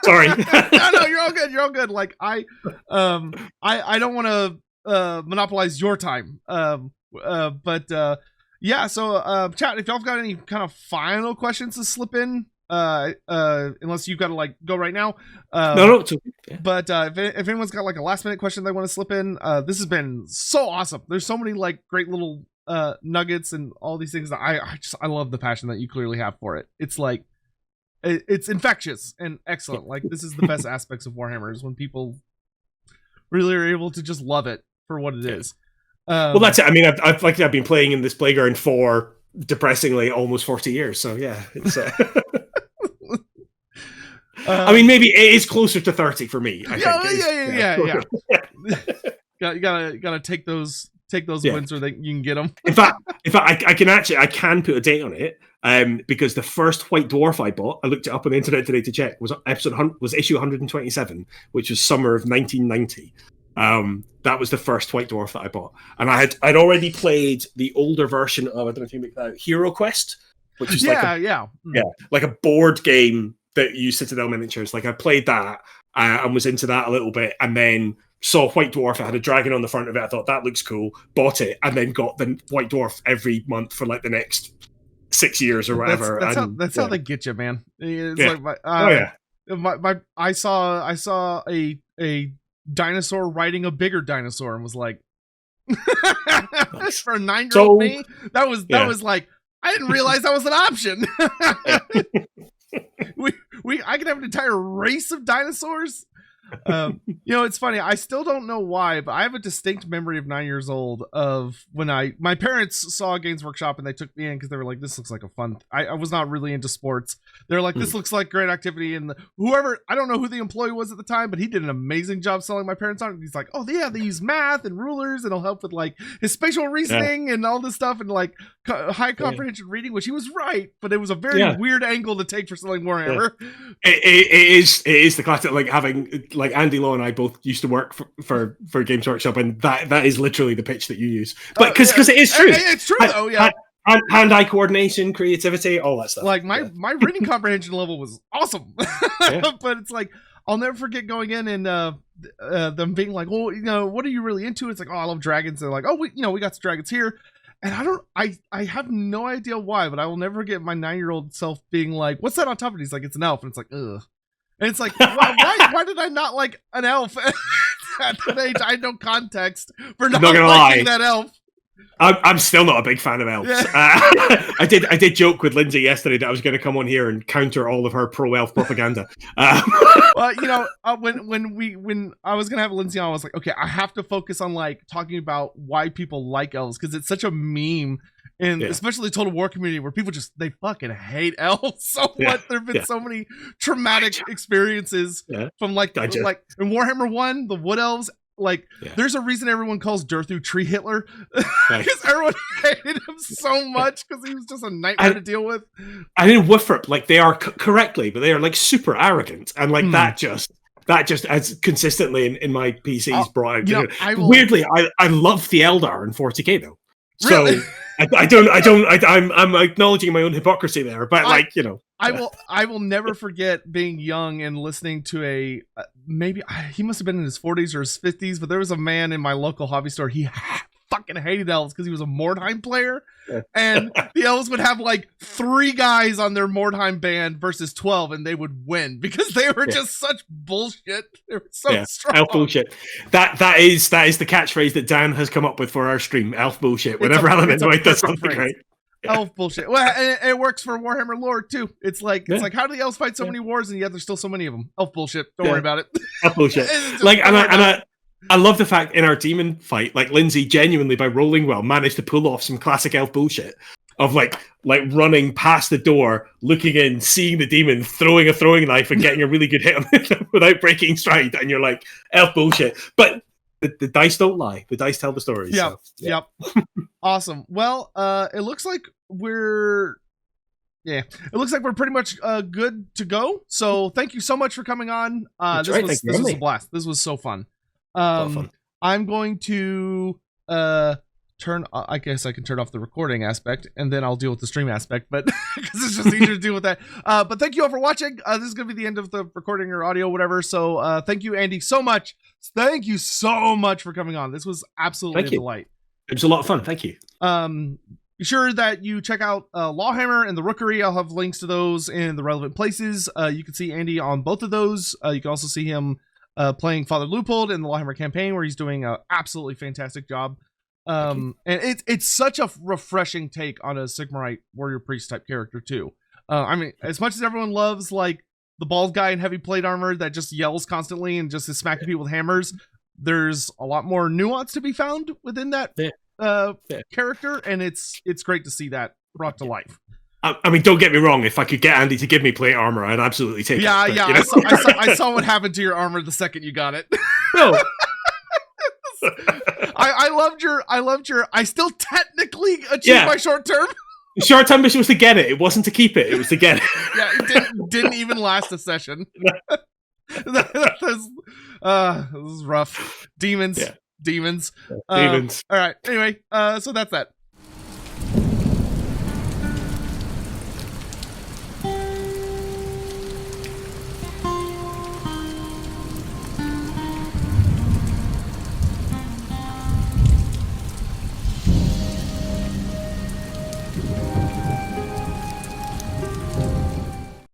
sorry. no, you're all good. You're all good. Like I don't want to monopolize your time. But yeah. So chat, if y'all got any kind of final questions to slip in, unless you've got to like go right now. No, it's okay. Yeah. But if anyone's got like a last minute question they want to slip in, this has been so awesome. There's so many like great little nuggets and all these things that I love the passion that you clearly have for it. It's like it's infectious and excellent. Like this is the best aspects of Warhammer is when people really are able to just love it for what it is. Well, that's it. I mean, I've been playing in this playground for depressingly almost 40 years. So yeah, it's. I mean, maybe it is closer to 30 for me. I think. You gotta take those wins where you can get them. In fact, I can put a date on it. Because the first White Dwarf I bought, I looked it up on the internet today to check, was issue 127, which was summer of 1990. That was the first White Dwarf that I bought, and I'd already played the older version of, I don't know if you make that, Hero Quest, which is like a board game that used Citadel miniatures. Like I played that and was into that a little bit, and then saw White Dwarf. I had a dragon on the front of it. I thought that looks cool. Bought it, and then got the White Dwarf every month for like the next 6 years or whatever. That's how they get you, man. It's like I saw a dinosaur riding a bigger dinosaur and was like, for a 9-year-old me, that was like, I didn't realize that was an option. I could have an entire race of dinosaurs. It's funny. I still don't know why, but I have a distinct memory of 9 years old of when my parents saw Games Workshop and they took me in because they were like, this looks like a fun. I was not really into sports. They're like, this looks like great activity. And whoever, I don't know who the employee was at the time, but he did an amazing job selling my parents on it. He's like, oh yeah, they use math and rulers and it'll help with like his spatial reasoning and all this stuff and like high comprehension reading, which he was right, but it was a very weird angle to take for selling Warhammer. It is the classic, like having like Andy Law and I both used to work for Games Workshop, and that is literally the pitch that you use. But because it is true, it's true though. Yeah, hand-eye coordination, creativity, all that stuff. Like my reading comprehension level was awesome, but it's like I'll never forget going in and them being like, well, what are you really into? It's like, oh, I love dragons. They're like, oh, we got some dragons here. And I have no idea why, but I will never get my 9-year-old self being like, what's that on top of it? He's like, it's an elf. And it's like, ugh. And it's like, why did I not like an elf at that age? I had no context for not liking that elf. I'm still not a big fan of elves. Yeah. I did joke with Lindsay yesterday that I was going to come on here and counter all of her pro-elf propaganda. Well, when I was going to have Lindsay on, I was like, okay, I have to focus on like talking about why people like elves because it's such a meme, and especially the Total War community where people they fucking hate elves so much. There've been so many traumatic experiences from like in Warhammer 1, the Wood Elves. Like, there's a reason everyone calls Durthu Tree Hitler because everyone hated him so much because he was just a nightmare to deal with. And in Withrop, like they are correctly, but they are like super arrogant, and like that just as consistently in my PCs brought out. Weirdly, I love the Eldar in 40k though. Really? So I'm acknowledging my own hypocrisy there, but I will never forget being young and listening to maybe he must have been in his 40s or his 50s, but there was a man in my local hobby store. He fucking hated elves because he was a Mordheim player, and the elves would have like 3 guys on their Mordheim band versus 12, and they would win because they were just such bullshit. They were so strong. Elf bullshit. That is the catchphrase that Dan has come up with for our stream. Elf bullshit. Whenever Element does something great. Elf bullshit. Well, and it works for Warhammer lore too. It's like how do the elves fight so many wars and yet there's still so many of them? Elf bullshit. Don't worry about it. Elf bullshit. I love the fact in our demon fight, like Lindsay genuinely by rolling well managed to pull off some classic elf bullshit. of like running past the door, looking in, seeing the demon, throwing a throwing knife, and getting a really good hit on it without breaking stride, and you're like, elf bullshit. But the dice don't lie. The dice tell the stories. Yep. So, yeah. Yep. Awesome. Well, it looks like we're pretty much good to go. So thank you so much for coming on. This was a blast. This was so fun. I'm going to I guess I can turn off the recording aspect, and then I'll deal with the stream aspect, but because it's just easier to deal with that. But thank you all for watching. This is going to be the end of the recording or audio, whatever. So thank you, Andy, so much. Thank you so much for coming on. This was absolutely a delight. It was a lot of fun. Thank you. Be sure that you check out Lawhammer and the Rookery. I'll have links to those in the relevant places. You can see Andy on both of those. You can also see him playing Father Leupold in the Lawhammer campaign, where he's doing an absolutely fantastic job. And it's such a refreshing take on a Sigmarite warrior priest type character too. I mean, as much as everyone loves like the bald guy in heavy plate armor that just yells constantly and just is smacking people with hammers, there's a lot more nuance to be found within that character, and it's great to see that brought to life. I mean, don't get me wrong. If I could get Andy to give me plate armor, I'd absolutely take it. But, you know? I saw what happened to your armor the second you got it. No. I loved your I still technically achieved my short term. The short term mission was to get it. It wasn't to keep it. It was to get it. Yeah, it didn't even last a session. This is rough. Demons. Yeah. Demons. Demons. All right. Anyway, so that's that.